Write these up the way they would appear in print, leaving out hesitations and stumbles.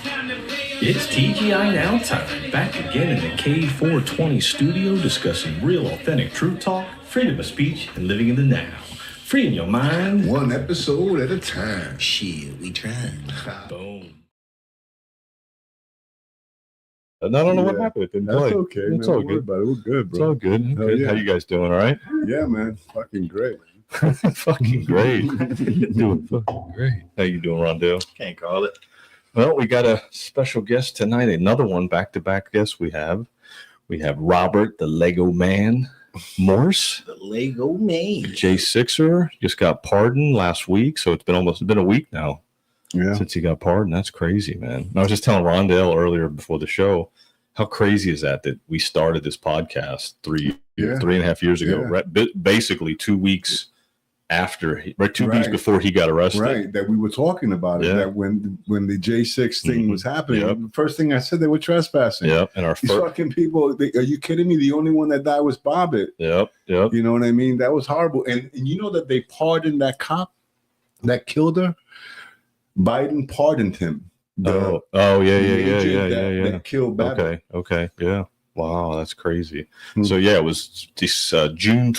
It's TGI Now time, back again in the K420 studio discussing real authentic truth talk, freedom of speech, and living in the now. Freeing your mind. One episode at a time. Shit, we tried. Boom. I don't know what happened. It didn't That's play. okay. It's man. all Don't worry good. about it. We're good, It's bro. all good. Hell Good. yeah. How you guys doing? All right? Yeah, man. Fucking great. Fucking great. Doing fucking great. How you doing, Rondell? Can't call it. Well, we got a special guest tonight. Another one, back-to-back guest we have. We have Robert, the Lego Man, Morss, The Lego man. J6er. Just got pardoned last week, so it's been a week now Yeah. since he got pardoned. That's crazy, man. And I was just telling Rondell earlier before the show, how crazy is that we started this podcast 3.5 years ago, Yeah. right? Basically 2 weeks after, right? 2 weeks Right. before he got arrested. Right. That we were talking about it. Yeah. That when the J6 thing was happening, Yep. the first thing I said, they were trespassing. Yep. And our These first. fucking people, are you kidding me? The only one that died was Bobbitt. Yep. You know what I mean? That was horrible. And you know that they pardoned that cop that killed her? Biden pardoned him. Yeah. That killed Babbitt. Okay. Yeah. Wow, that's crazy. Hmm. So yeah, it was this June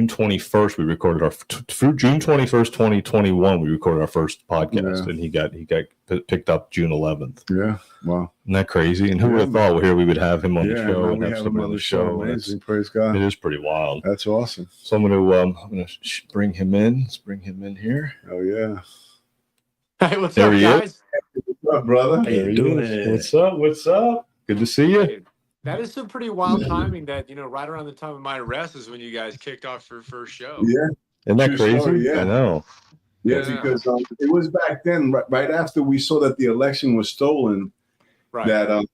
21st. We recorded our through June 21st, 2021. We recorded our first podcast, Yeah. and he got picked up June 11th. Yeah. Wow. Isn't that crazy? And who would have thought here we would have him on the show now and we have have him somebody on the show. Amazing. Praise It God. is pretty wild. That's awesome. So I'm gonna bring him in. Let's bring him in here. Oh yeah. Hey, what's There up, he guys? What's up, brother? How you doing? What's up? What's up? Good to see you. Hey, that is some pretty wild timing that, right around the time of my arrest is when you guys kicked off your first show. Yeah. Isn't that True crazy? story, yeah. I know. Yeah, Yeah. because it was back then, right after we saw that the election was stolen, Right. that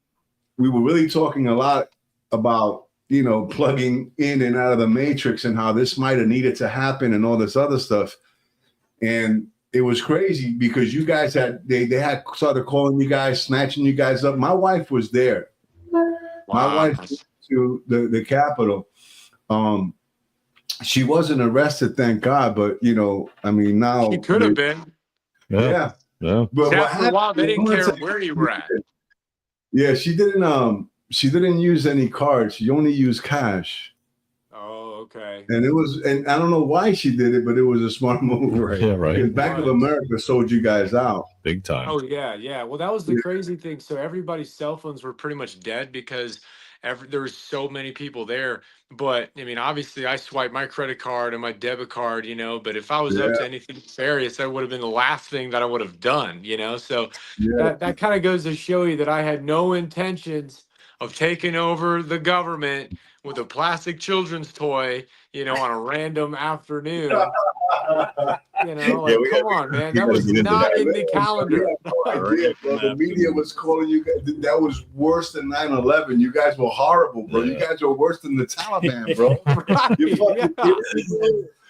we were really talking a lot about, plugging in and out of the matrix and how this might have needed to happen and all this other stuff. And it was crazy because you guys they had started calling you guys, snatching you guys up. My wife was there. My wife went to the Capitol. She wasn't arrested, thank God, but now She could have been. Yeah. Yeah. But Yeah, what for a while, they didn't happened- care where you were at. Yeah, she didn't use any cards. She only used cash. Oh, okay. And I don't know why she did it, but it was a smart move. Right. Yeah, right. Because Bank of America sold you guys out. Big time. Oh, yeah. Well, that was the crazy thing. So everybody's cell phones were pretty much dead because there was so many people there. But obviously I swiped my credit card and my debit card, but if I was up to anything nefarious, that would have been the last thing that I would have done, So that kind of goes to show you that I had no intentions of taking over the government with a plastic children's toy, on a random afternoon. Come on, man. That was not in the calendar. Yeah, bro, the media was calling you guys. That was worse than 9/11. You guys were horrible, bro. You guys were worse than the Taliban, bro.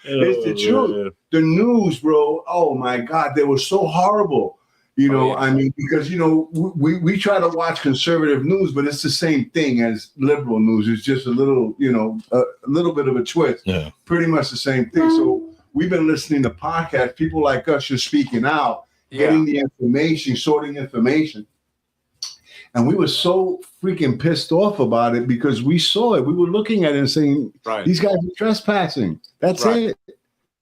It's the truth. The news, bro. Oh my God, they were so horrible. Because we try to watch conservative news, but it's the same thing as liberal news. It's just a little bit of a twist. Yeah. Pretty much the same thing. So we've been listening to podcasts. People like us just speaking out, getting the information, sorting information. And we were so freaking pissed off about it because we saw it. We were looking at it and saying, these guys are trespassing. That's it.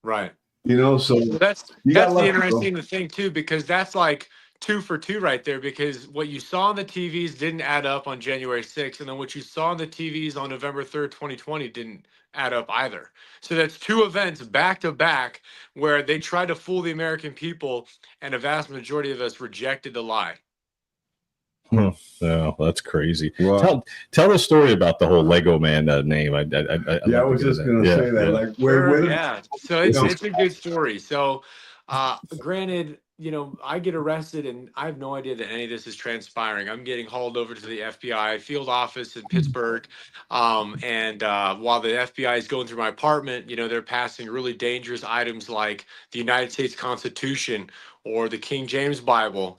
Right. So that's the interesting thing too, because that's like 2 for 2 right there, because what you saw on the TVs didn't add up on January 6th, and then what you saw on the TVs on November 3rd, 2020 didn't add up either. So that's 2 events back to back where they tried to fool the American people, and a vast majority of us rejected the lie. No, that's crazy. Wow. Tell the story about the whole Lego Man name. I was just gonna say that. Like, where So it's a good story. So, granted, I get arrested and I have no idea that any of this is transpiring. I'm getting hauled over to the FBI field office in Pittsburgh. And while the FBI is going through my apartment, they're passing really dangerous items like the United States Constitution or the King James Bible,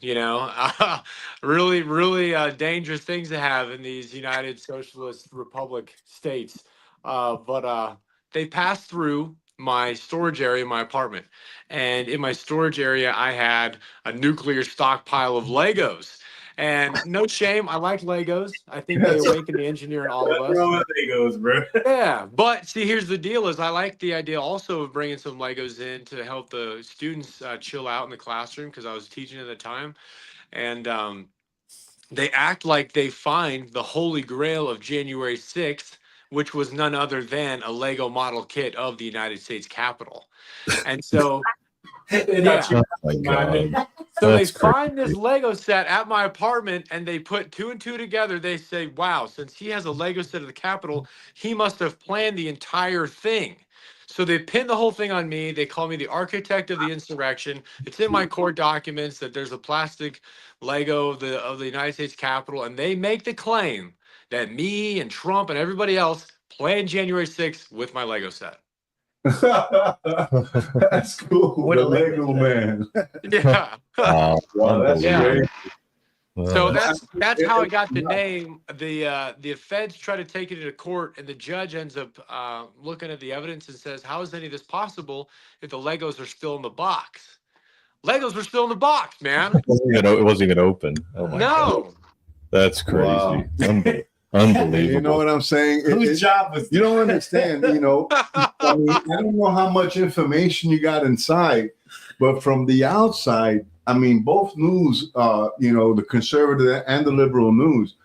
really, really dangerous things to have in these United Socialist Republic states. But they passed through my storage area in my apartment. And in my storage area, I had a nuclear stockpile of Legos. And no shame, I like Legos. I think they awaken the engineer in all of us. Legos, bro. Yeah, but see, here's the deal: is I like the idea also of bringing some Legos in to help the students chill out in the classroom because I was teaching at the time, and they act like they find the holy grail of January 6th, which was none other than a Lego model kit of the United States Capitol. And so, yeah. Oh my God. So they That's find this crazy. Lego set at my apartment and they put two and two together. They say, wow, since he has a Lego set of the Capitol, he must have planned the entire thing. So they pin the whole thing on me. They call me the architect of the insurrection. It's in my court documents that there's a plastic Lego of the United States Capitol, and they make the claim that me and Trump and everybody else planned January 6th with my Lego set. That's cool. The Lego man. Yeah. Wow, that's Yeah. great. So that's how I got the name. The feds try to take it into court, and the judge ends up looking at the evidence and says, "How is any of this possible if the Legos are still in the box? Legos were still in the box, man. It wasn't even open. Oh my God. No, That's crazy. Wow. Unbelievable. You know what I'm saying? Whose job was You don't understand, I mean, I don't know how much information you got inside, but from the outside, I mean, both news, the conservative and the liberal news,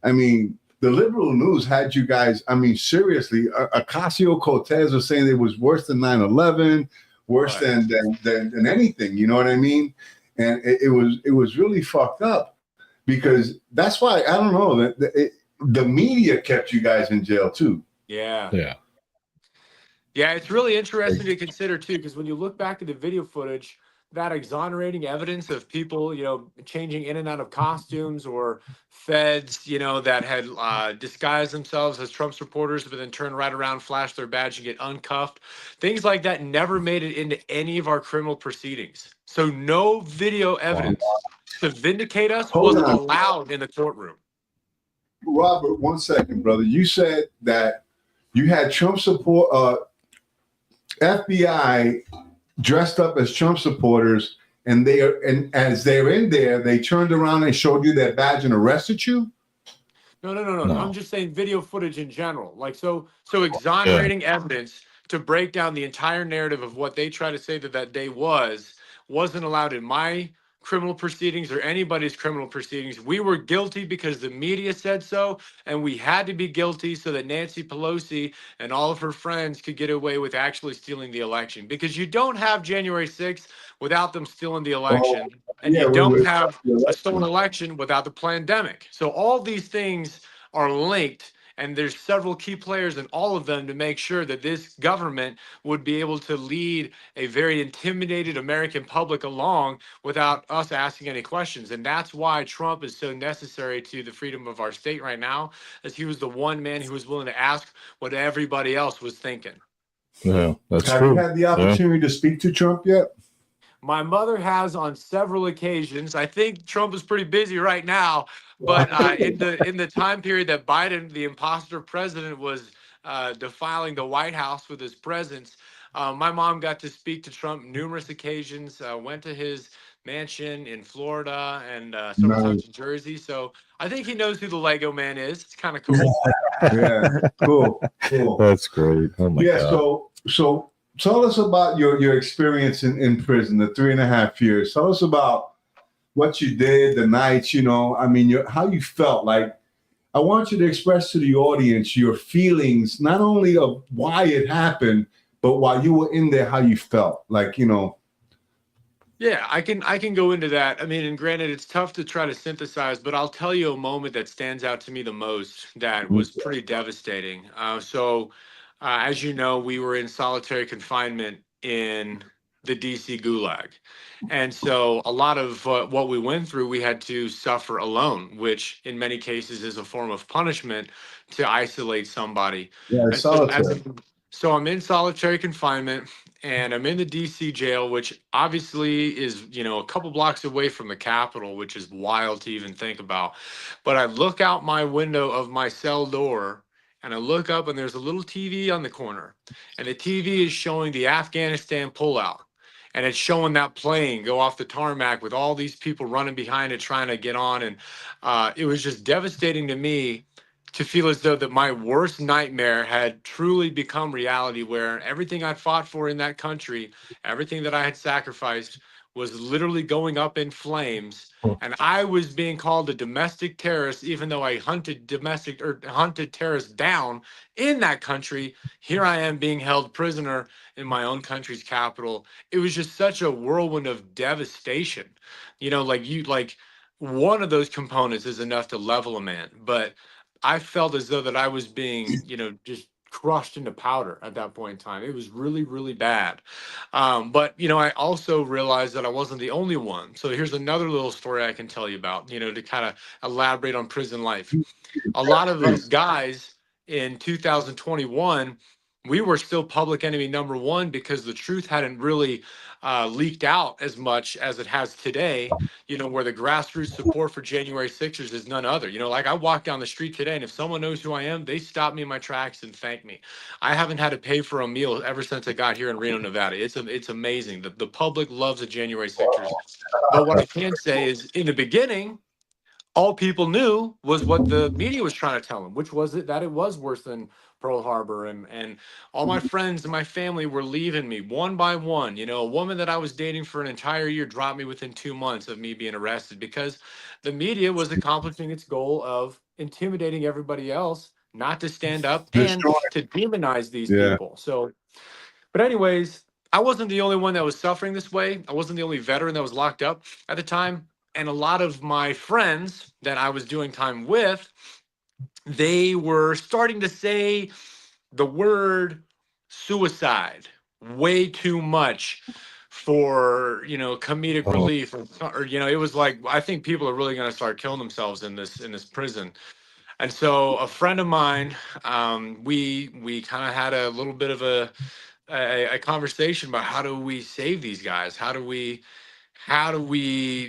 I mean, the liberal news had you guys, I mean, seriously, Ocasio-Cortez was saying it was worse than 9/11, worse Right. than anything, you know what I mean? And it was really fucked up because that's why, I don't know, the media kept you guys in jail too. yeah, Yeah. yeah. It's really interesting to consider too, because when you look back at the video footage, that exonerating evidence of people, changing in and out of costumes, or feds, that had disguised themselves as Trump supporters, but then turn right around, flash their badge, and get uncuffed. Things like that never made it into any of our criminal proceedings. So no video evidence to vindicate us Hold was on. allowed in the courtroom. Robert, 1 second, brother. You said that you had Trump support, FBI dressed up as Trump supporters, and as they're in there, they turned around and showed you their badge and arrested you. No. No. I'm just saying video footage in general. Like so exonerating evidence to break down the entire narrative of what they try to say that day wasn't allowed in my criminal proceedings or anybody's criminal proceedings. We were guilty because the media said so, and we had to be guilty so that Nancy Pelosi and all of her friends could get away with actually stealing the election. Because you don't have January 6th without them stealing the election, and you don't have a stolen election without the pandemic. So all these things are linked, and there's several key players in all of them to make sure that this government would be able to lead a very intimidated American public along without us asking any questions. And that's why Trump is so necessary to the freedom of our state right now, as he was the one man who was willing to ask what everybody else was thinking. Yeah, that's Have true. you had the opportunity to speak to Trump yet? My mother has on several occasions. I think Trump is pretty busy right now, but in the time period that Biden, the imposter president, was defiling the White House with his presence, my mom got to speak to Trump numerous occasions. Went to his mansion in Florida and several times in Jersey. So I think he knows who the Lego Man is. It's kind of cool. Yeah, cool. That's great. Oh my God. So tell us about your experience in prison, the 3.5 years. Tell us about what you did, the nights, how you felt. Like, I want you to express to the audience your feelings, not only of why it happened, but while you were in there, how you felt. Like, Yeah, I can go into that. I mean, and granted, it's tough to try to synthesize, but I'll tell you a moment that stands out to me the most that was pretty devastating. As you know, we were in solitary confinement in the DC Gulag. And so a lot of what we went through, we had to suffer alone, which in many cases is a form of punishment to isolate somebody. yeah, And so, solitary. so I'm in solitary confinement, and I'm in the DC jail, which obviously is, a couple blocks away from the Capitol, which is wild to even think about. But I look out my window of my cell door, and I look up and there's a little TV on the corner, and the TV is showing the Afghanistan pullout. And it's showing that plane go off the tarmac with all these people running behind it, trying to get on. And it was just devastating to me to feel as though that my worst nightmare had truly become reality, where everything I fought for in that country, everything that I had sacrificed, was literally going up in flames. And I was being called a domestic terrorist, even though I hunted terrorists down in that country. Here I am being held prisoner in my own country's capital. It was just such a whirlwind of devastation. Like one of those components is enough to level a man, but I felt as though that I was being, just crushed into powder at that point in time. It was really, really bad. But I also realized that I wasn't the only one. So here's another little story I can tell you about, to kind of elaborate on prison life. A lot of us guys in 2021, we were still public enemy number one because the truth hadn't really leaked out as much as it has today, where the grassroots support for January 6ers is none other. Like I walk down the street today, and if someone knows who I am, they stop me in my tracks and thank me. I haven't had to pay for a meal ever since I got here in Reno, Nevada. It's amazing. The public loves the January 6ers. But what I can say is, in the beginning, all people knew was what the media was trying to tell them, which was that it was worse than Pearl Harbor. And all my friends and my family were leaving me one by one. A woman that I was dating for an entire year dropped me within 2 months of me being arrested, because the media was accomplishing its goal of intimidating everybody else not to stand up and to demonize these people. So, but anyways, I wasn't the only one that was suffering this way. I wasn't the only veteran that was locked up at the time. And a lot of my friends that I was doing time with, they were starting to say the word suicide way too much for, comedic relief, or it was like, I think people are really going to start killing themselves in this prison. And so a friend of mine, we kind of had a little bit of a conversation about, how do we save these guys? How do we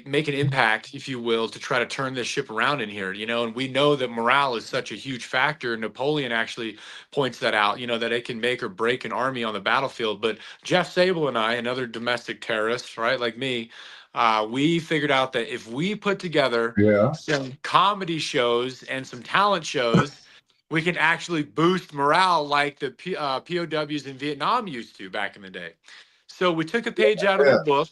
make an impact, if you will, to try to turn this ship around in here? And we know that morale is such a huge factor. Napoleon actually points that out, that it can make or break an army on the battlefield. But Jeff Sable and I, another domestic terrorist, right, like me, we figured out that if we put together some comedy shows and some talent shows, we can actually boost morale like the POWs in Vietnam used to back in the day. So we took a page out of the book,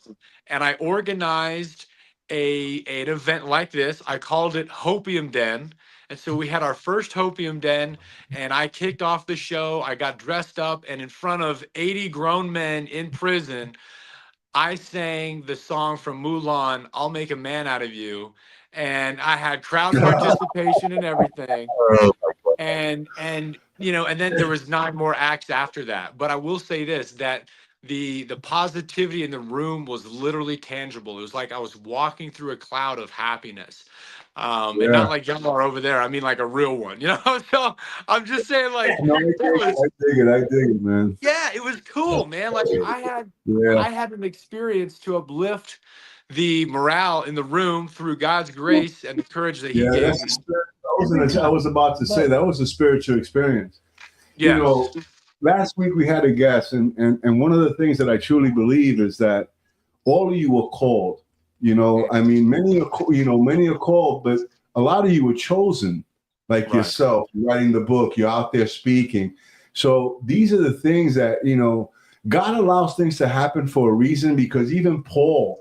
and I organized an event like this. I called it Hopium Den. And so we had our first Hopium Den, and I kicked off the show. I got dressed up, and in front of 80 grown men in prison, I sang the song from Mulan, "I'll Make a Man Out of You." And I had crowd participation and everything. And then there was 9 more acts after that. But I will say this, that the positivity in the room was literally tangible. It was like I was walking through a cloud of happiness. And not like y'all are over there. I mean, like a real one, So I'm just saying, like, No, I dig it, man. yeah, it was cool, man. Like I had an experience to uplift the morale in the room through God's grace and the courage that He gave me. I was about to say that was a spiritual experience. Yeah. Last week we had a guest, and one of the things that I truly believe is that all of you were called. I mean, many are called, but a lot of you were chosen, like yourself, writing the book, you're out there speaking. So these are the things that, God allows things to happen for a reason, because even Paul,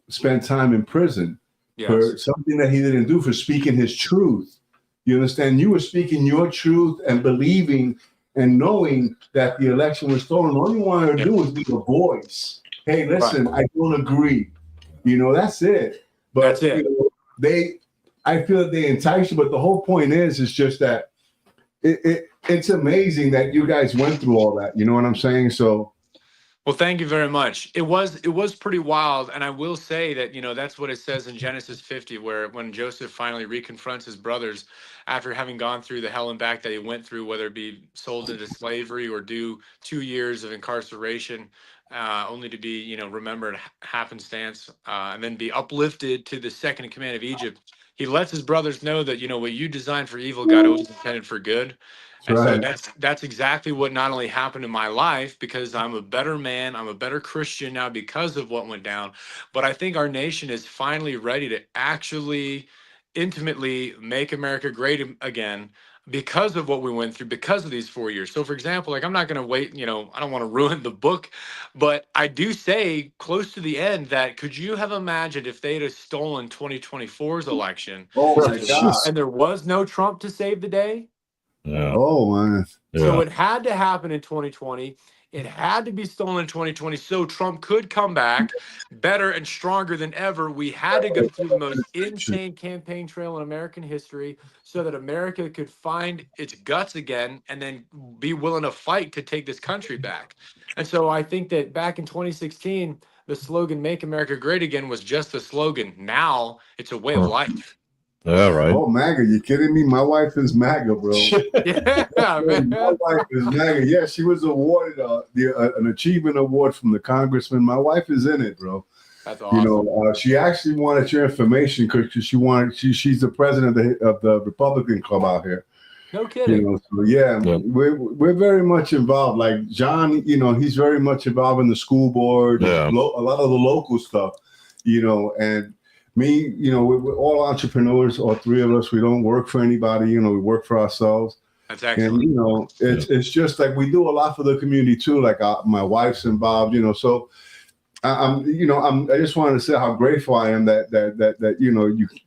spent time in prison for something that he didn't do, for speaking his truth. You understand? You were speaking your truth and believing and knowing that the election was stolen. All you wanted to do was be a voice. Hey, listen, I don't agree. That's it. But that's it. I feel that they entice you. But the whole point is just that it's amazing that you guys went through all that. You know what I'm saying? So Well, thank you very much. It was pretty wild, and I will say that that's what it says in Genesis 50, where when Joseph finally reconfronts his brothers after having gone through the hell and back that he went through, whether it be sold into slavery or do 2 years of incarceration, only to be remembered happenstance, and then be uplifted to the second in command of Egypt. He lets his brothers know that what you designed for evil, God always intended for good. That's And so right. that's exactly what not only happened in my life, because I'm a better man, I'm a better Christian now because of what went down, but I think our nation is finally ready to actually intimately make America great again because of what we went through, because of these 4 years. So for example, like I'm not going to wait, I don't want to ruin the book, but I do say close to the end that could you have imagined if they'd have stolen 2024's election Oh my God. and there was no Trump to save the day? Yeah. Oh man. So Yeah. it had to happen in 2020. It had to be stolen in 2020 so Trump could come back better and stronger than ever. We had to go through the most insane campaign trail in American history so that America could find its guts again and then be willing to fight to take this country back. And so I think that back in 2016, the slogan "Make America Great Again" was just a slogan. Now it's a way of Huh. life. Yeah, right. Oh, MAGA. You kidding me? My wife is MAGA, bro. Yeah, My man. wife is MAGA. Yeah, she was awarded an achievement award from the congressman. My wife is in it, bro. That's awesome. She actually wanted your information because she's the president of the Republican club out here. No kidding. So yeah, Yeah. we're very much involved. Like John, he's very much involved in the school board, Yeah. a lot of the local stuff, and me, we're all entrepreneurs, all three of us. We don't work for anybody, we work for ourselves. That's And excellent. it's just like we do a lot for the community too. Like my wife's involved, so I just wanted to say how grateful I am that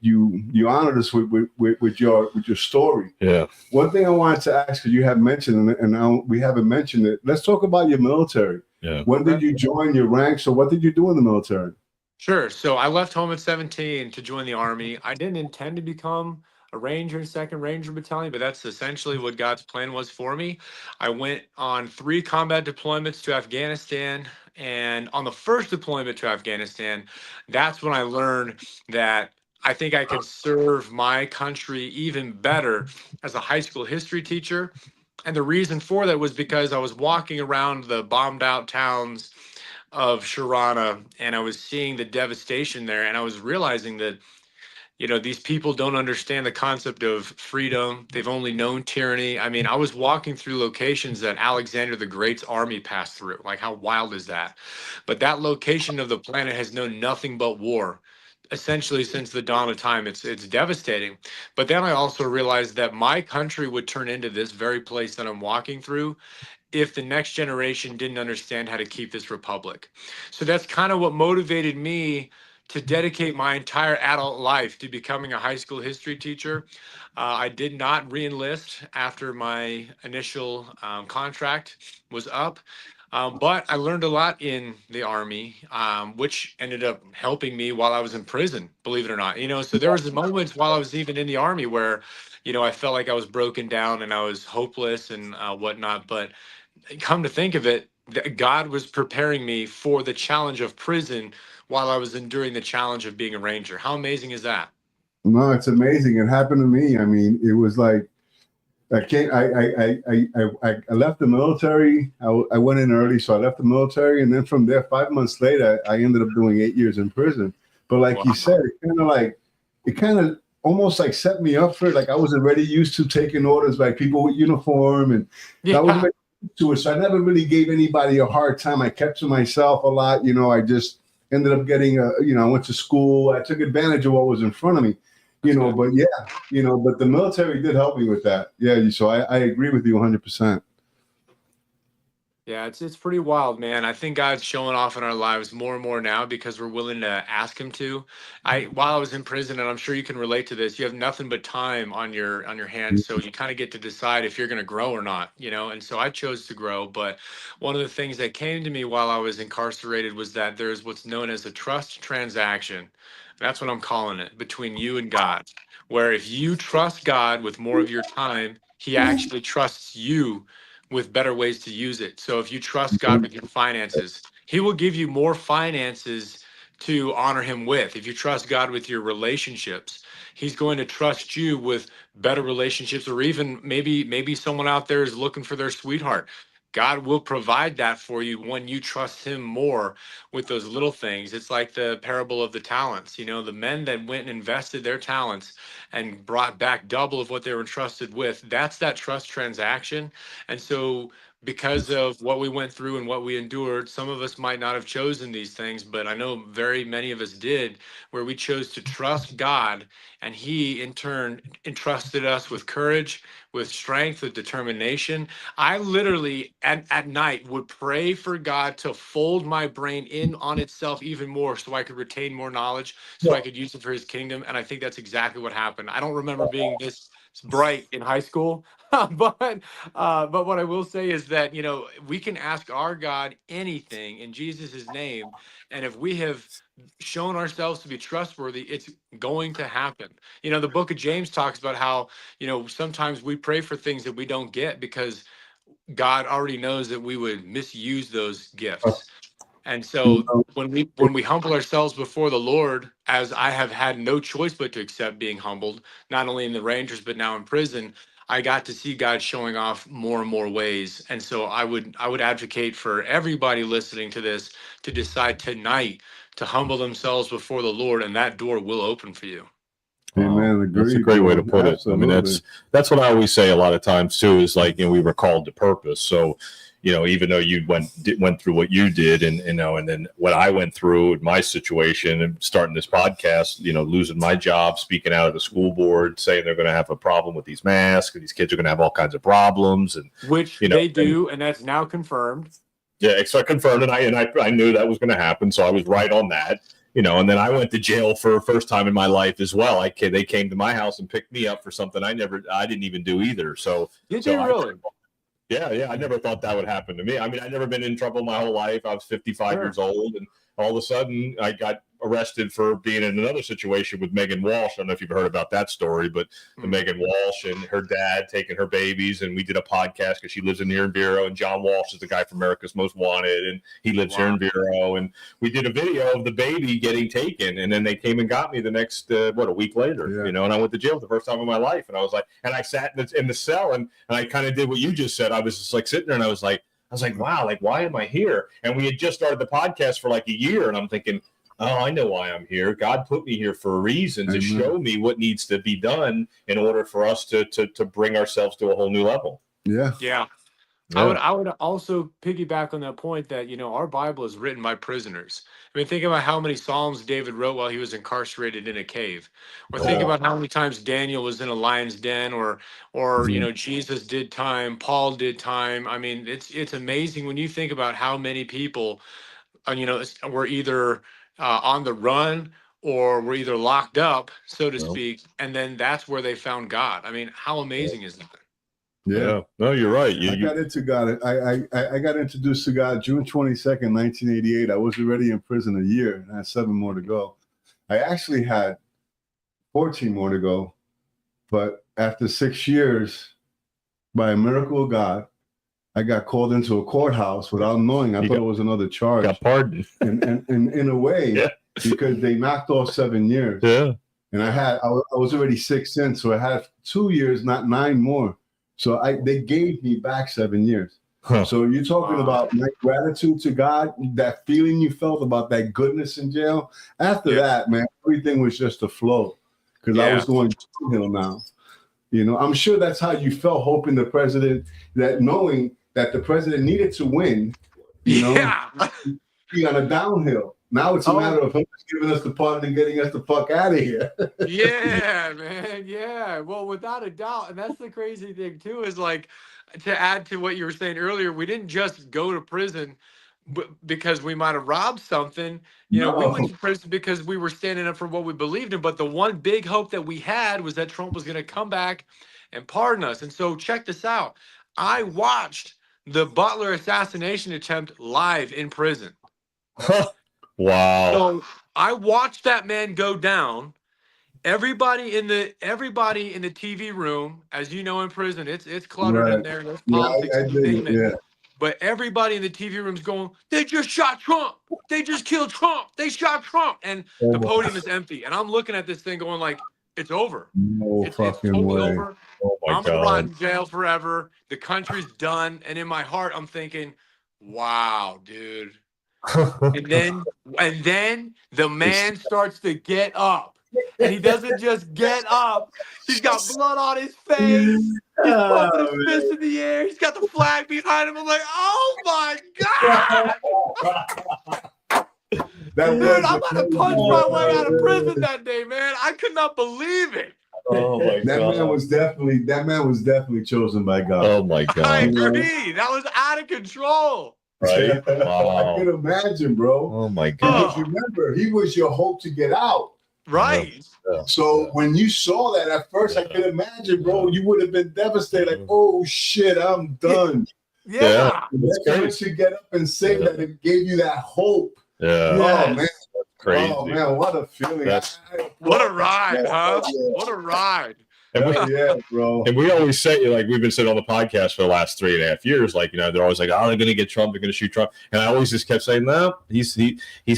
you honored us with your story. Yeah. One thing I wanted to ask, because you had mentioned it, and now we haven't mentioned it. Let's talk about your military. Yeah. When did you join your ranks, or what did you do in the military? Sure. So I left home at 17 to join the Army. I didn't intend to become a Ranger in 2nd Ranger Battalion, but that's essentially what God's plan was for me. I went on 3 combat deployments to Afghanistan. And on the first deployment to Afghanistan, that's when I learned that I think I could serve my country even better as a high school history teacher. And the reason for that was because I was walking around the bombed out towns of Sharana, and I was seeing the devastation there, and I was realizing that these people don't understand the concept of freedom. They've only known tyranny. I mean, I was walking through locations that Alexander the Great's army passed through. Like, how wild is that? But that location of the planet has known nothing but war essentially since the dawn of time. It's devastating. But then I also realized that my country would turn into this very place that I'm walking through if the next generation didn't understand how to keep this republic. So that's kind of what motivated me to dedicate my entire adult life to becoming a high school history teacher. I did not reenlist after my initial contract was up. But I learned a lot in the Army, which ended up helping me while I was in prison, believe it or not. So there was moments while I was even in the Army where, I felt like I was broken down and I was hopeless and whatnot. But come to think of it, God was preparing me for the challenge of prison while I was enduring the challenge of being a ranger. How amazing is that? No, it's amazing. It happened to me. I mean, it was like I left the military. I went in early, so I left the military, and then from there, 5 months later, I ended up doing 8 years in prison. But like you said, it kind of almost like set me up for it. Like I was already used to taking orders by people with uniform, and I was already used to it. So I never really gave anybody a hard time. I kept to myself a lot. I just ended up getting I went to school. I took advantage of what was in front of me. But yeah, but the military did help me with that. Yeah, so I agree with you 100%. Yeah, it's pretty wild, man. I think God's showing off in our lives more and more now because we're willing to ask him to. While I was in prison, and I'm sure you can relate to this, you have nothing but time on your hands. So you kind of get to decide if you're gonna grow or not, And so I chose to grow. But one of the things that came to me while I was incarcerated was that there's what's known as a trust transaction. That's what I'm calling it, between you and God. Where if you trust God with more of your time, he actually trusts you with better ways to use it. So if you trust God with your finances, he will give you more finances to honor him with. If you trust God with your relationships, he's going to trust you with better relationships, or even maybe someone out there is looking for their sweetheart. God will provide that for you when you trust him more with those little things. It's like the parable of the talents. You know, the men that went and invested their talents and brought back double of what they were entrusted with. That's that trust transaction. And so, because of what we went through and what we endured, some of us might not have chosen these things, but I know very many of us did, where we chose to trust God, and he in turn entrusted us with courage, with strength, with determination. I literally at night would pray for God to fold my brain in on itself even more so I could retain more knowledge, so I could use it for his kingdom. And I think that's exactly what happened. I don't remember being this bright in high school, but what I will say is that, you know, we can ask our God anything in Jesus' name. And if we have shown ourselves to be trustworthy, it's going to happen. You know, the book of James talks about how, you know, sometimes we pray for things that we don't get because God already knows that we would misuse those gifts. And so when we humble ourselves before the Lord, as I have had no choice but to accept being humbled, not only in the Rangers but now in prison, I got to see God showing off more and more ways. And so I would advocate for everybody listening to this to decide tonight to humble themselves before the Lord, and that door will open for you. Amen. Agreed, that's a great way to put it. I mean, that's what I always say a lot of times too, is like, you know, we were called to purpose. So, you know, even though you went through what you did, and you know, and then what I went through in my situation and starting this podcast, you know, losing my job, speaking out of the school board, saying they're going to have a problem with these masks, and these kids are going to have all kinds of problems, and which you know, they do, and that's now confirmed. Yeah, so I confirmed, and I knew that was going to happen, so I was right on that. You know, and then I went to jail for first time in my life as well. They came to my house and picked me up for something I didn't even do either. So did you really? Yeah. I never thought that would happen to me. I mean, I'd never been in trouble my whole life. I was 55 years old, and all of a sudden I got arrested for being in another situation with Megan Walsh. I don't know if you've heard about that story, but the Megan Walsh and her dad taking her babies, and we did a podcast because she lives in here in Vero, and John Walsh is the guy from America's Most Wanted, and he lives here in Vero, and we did a video of the baby getting taken, and then they came and got me the next a week later, you know, and I went to jail for the first time in my life, and I was like, and I sat in the cell, and I kind of did what you just said. I was just like sitting there, and I was like, wow, like, why am I here? And we had just started the podcast for like a year, and I'm thinking, oh, I know why I'm here. God put me here for a reason, to show me what needs to be done in order for us to bring ourselves to a whole new level. Yeah. I would also piggyback on that point that, you know, our Bible is written by prisoners. I mean, think about how many Psalms David wrote while he was incarcerated in a cave, or think about how many times Daniel was in a lion's den, or you know, Jesus did time, Paul did time. I mean, it's amazing when you think about how many people, you know, were either on the run or were either locked up, so to speak, and then that's where they found God. I mean, how amazing is that? Yeah. No, you're right. I got into God. I got introduced to God June 22nd, 1988. I was already in prison a year, and I had 7 more to go. I actually had 14 more to go, but after 6 years, by a miracle of God, I got called into a courthouse without knowing. I thought it was another charge. Got pardoned. And in a way, because they knocked off 7 years. Yeah. And I was already 6 in, so I had 2 years, not 9 more. So they gave me back 7 years. So you're talking about my gratitude to God, that feeling you felt about that goodness in jail. After that, man, everything was just a flow, because I was going downhill now. You know, I'm sure that's how you felt, hoping the president, that knowing that the president needed to win, you know, be on a downhill. Now it's a matter of him giving us the pardon and getting us the fuck out of here. Yeah, man. Yeah. Well, without a doubt. And that's the crazy thing too, is like, to add to what you were saying earlier, we didn't just go to prison because we might have robbed something. You know, we went to prison because we were standing up for what we believed in. But the one big hope that we had was that Trump was going to come back and pardon us. And so check this out. I watched the Butler assassination attempt live in prison. Wow. So I watched that man go down, Everybody in the TV room, as you know, in prison, it's cluttered in Right. there. There's Yeah, politics, I you dig name it. it. Yeah. But everybody in the TV room is going, they just shot Trump. They just killed Trump. They shot Trump. And the podium is empty. And I'm looking at this thing going like, it's over. No It's fucking totally way. over. Oh my I'm going to rot God. in jail forever. The country's done. And in my heart, I'm thinking, wow, dude. And then the man starts to get up. And he doesn't just get up. He's got blood on his face. He's pumping his fist in the air. He's got the flag behind him. I'm like, oh my God. Dude, I'm about to punch my way out of prison that day, man. I could not believe it. Oh my That God. man was definitely chosen by God. Oh my I God. agree. That was out of control. Right? I Wow. can imagine, bro. Oh my Because God. remember, he was your hope to get out. Right. Yeah. So when you saw that at first, I can imagine, bro, you would have been devastated. Like, oh shit, I'm done. Yeah. It's Let crazy. you get up and say that it gave you that hope. Yeah. Yes. Oh man, Crazy. oh man, what a feeling! That's- What a ride, huh? Yeah. What a ride. And we, Yeah, bro. and we always say, like, we've been saying on the podcast for the last 3.5 years, like, you know, they're always like, oh, they're going to get Trump, they're going to shoot Trump. And I always just kept saying, no, he's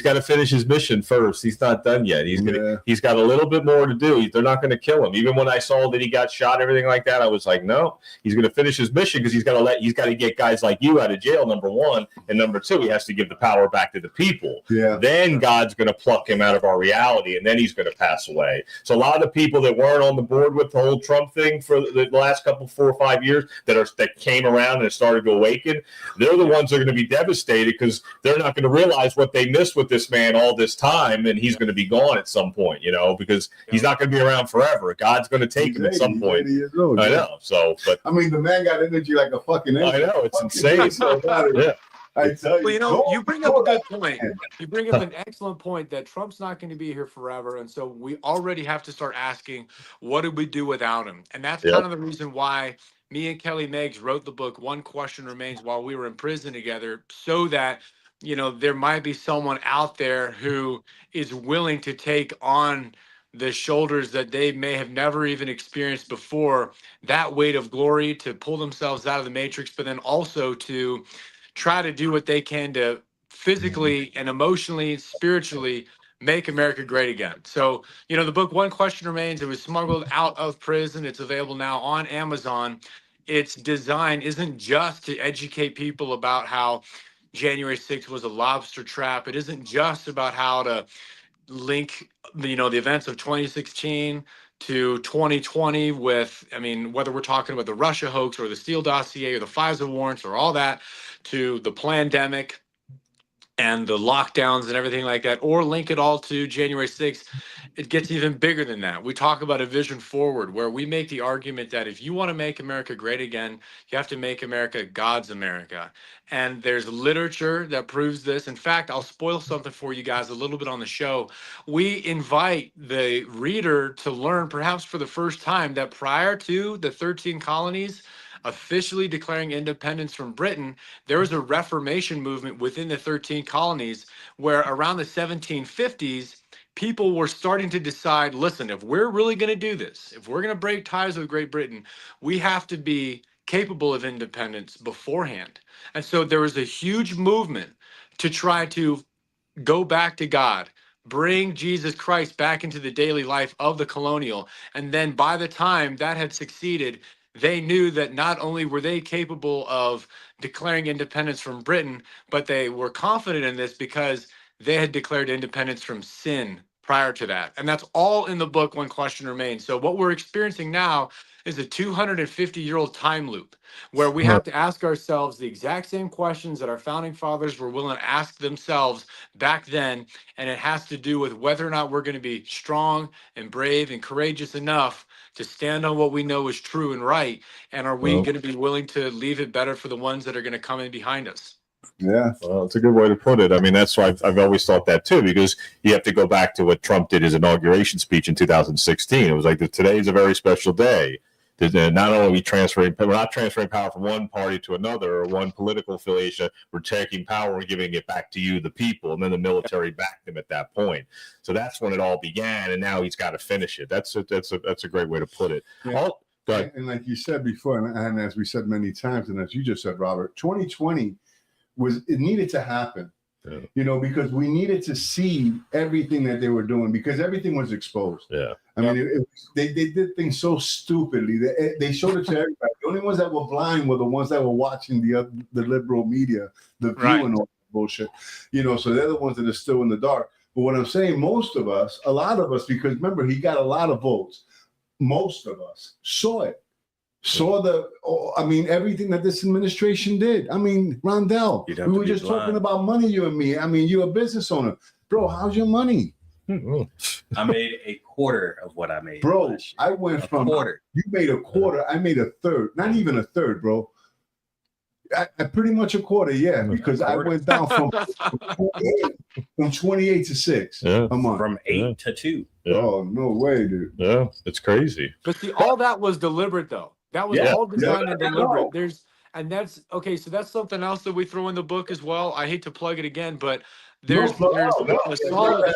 got to finish his mission first. He's not done yet. He's got a little bit more to do. They're not going to kill him. Even when I saw that he got shot, everything like that, I was like, no, he's going to finish his mission because he's got to get guys like you out of jail, number one. And number two, he has to give the power back to the people. Yeah. Then God's going to pluck him out of our reality, and then he's going to pass away. So a lot of the people that weren't on the board with the whole Trump thing for the last 4 or 5 years that came around and started to awaken, they're the ones that are going to be devastated because they're not going to realize what they missed with this man all this time, and he's going to be gone at some point, you know, because he's not going to be around forever. God's going to take him at some point. I know. So, but I mean, the man got energy like a fucking engine. I know, it's insane. Yeah. I tell you. Well, you know, you bring up a good point. You bring up an excellent point that Trump's not going to be here forever. And so we already have to start asking, what did we do without him? And that's kind of the reason why me and Kelly Meggs wrote the book, One Question Remains, while we were in prison together, so that, you know, there might be someone out there who is willing to take on the shoulders that they may have never even experienced before, that weight of glory, to pull themselves out of the matrix, but then also to try to do what they can to physically and emotionally, spiritually make America great again. So, you know, the book One Question Remains, it was smuggled out of prison. It's available now on Amazon. Its design isn't just to educate people about how January 6th was a lobster trap. It isn't just about how to link, you know, the events of 2016 to 2020 with, I mean, whether we're talking about the Russia hoax or the Steele dossier or the FISA warrants or all that, to the pandemic and the lockdowns and everything like that, or link it all to January 6th, it gets even bigger than that. We talk about a vision forward where we make the argument that if you want to make America great again, you have to make America God's America. And there's literature that proves this. In fact, I'll spoil something for you guys a little bit on the show. We invite the reader to learn, perhaps for the first time, that prior to the 13 colonies officially declaring independence from Britain, there was a Reformation movement within the 13 colonies where around the 1750s, people were starting to decide, listen, if we're really going to do this, if we're going to break ties with Great Britain, we have to be capable of independence beforehand. And so there was a huge movement to try to go back to God, bring Jesus Christ back into the daily life of the colonial. And then by the time that had succeeded, they knew that not only were they capable of declaring independence from Britain, but they were confident in this because they had declared independence from sin prior to that. And that's all in the book, One Question Remains. So what we're experiencing now is a 250-year-old time loop where we have to ask ourselves the exact same questions that our founding fathers were willing to ask themselves back then. And it has to do with whether or not we're going to be strong and brave and courageous enough to stand on what we know is true and right. And are we going to be willing to leave it better for the ones that are going to come in behind us? Yeah. Well, it's a good way to put it. I mean, that's why I've always thought that too, because you have to go back to what Trump did his inauguration speech in 2016. It was like, today is a very special day. Not only we're not transferring power from one party to another or one political affiliation, we're taking power and giving it back to you, the people, and then the military backed him at that point. So that's when it all began, and now he's got to finish it. That's a great way to put it. Yeah. And like you said before, and as we said many times, and as you just said, Robert, 2020 it needed to happen. Yeah. You know, because we needed to see everything that they were doing, because everything was exposed. Yeah, I mean, they did things so stupidly. They showed it to everybody. The only ones that were blind were the ones that were watching the liberal media, the View and all that bullshit. You know, so they're the ones that are still in the dark. But what I'm saying, most of us, a lot of us, because remember, he got a lot of votes. Most of us saw it. Everything that this administration did. I mean, Rondell, we were just talking about money, you and me. I mean, you're a business owner. Bro, how's your money? I made a quarter of what I made. Bro, I went from quarter. You made a quarter. I made a third. Not even a third, bro. I pretty much a quarter, yeah, because I went down from 28 to 6 a month. From 8 to 2. Yeah. Oh, no way, dude. Yeah, it's crazy. But see, all that was deliberate, though. That was all designed and deliberate. That's okay. So that's something else that we throw in the book as well. I hate to plug it again, but there's a solid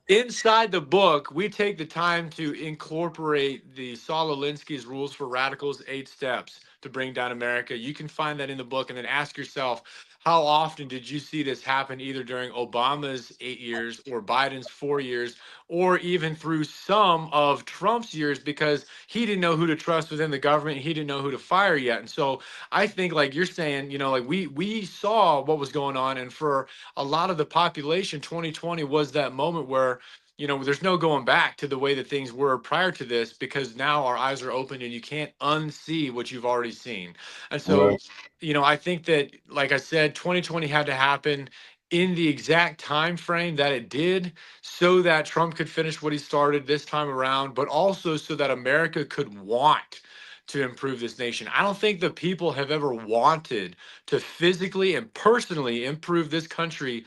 inside the book. We take the time to incorporate the Saul Alinsky's rules for radicals, 8 steps to bring down America. You can find that in the book, and then ask yourself, how often did you see this happen, either during Obama's 8 years or Biden's 4 years, or even through some of Trump's years, because he didn't know who to trust within the government. He didn't know who to fire yet. And so I think, like you're saying, you know, like we saw what was going on. And for a lot of the population, 2020 was that moment where, you know, there's no going back to the way that things were prior to this, because now our eyes are open and you can't unsee what you've already seen. And so, you know, I think that, like I said, 2020 had to happen in the exact time frame that it did, so that Trump could finish what he started this time around, but also so that America could want to improve this nation. I don't think the people have ever wanted to physically and personally improve this country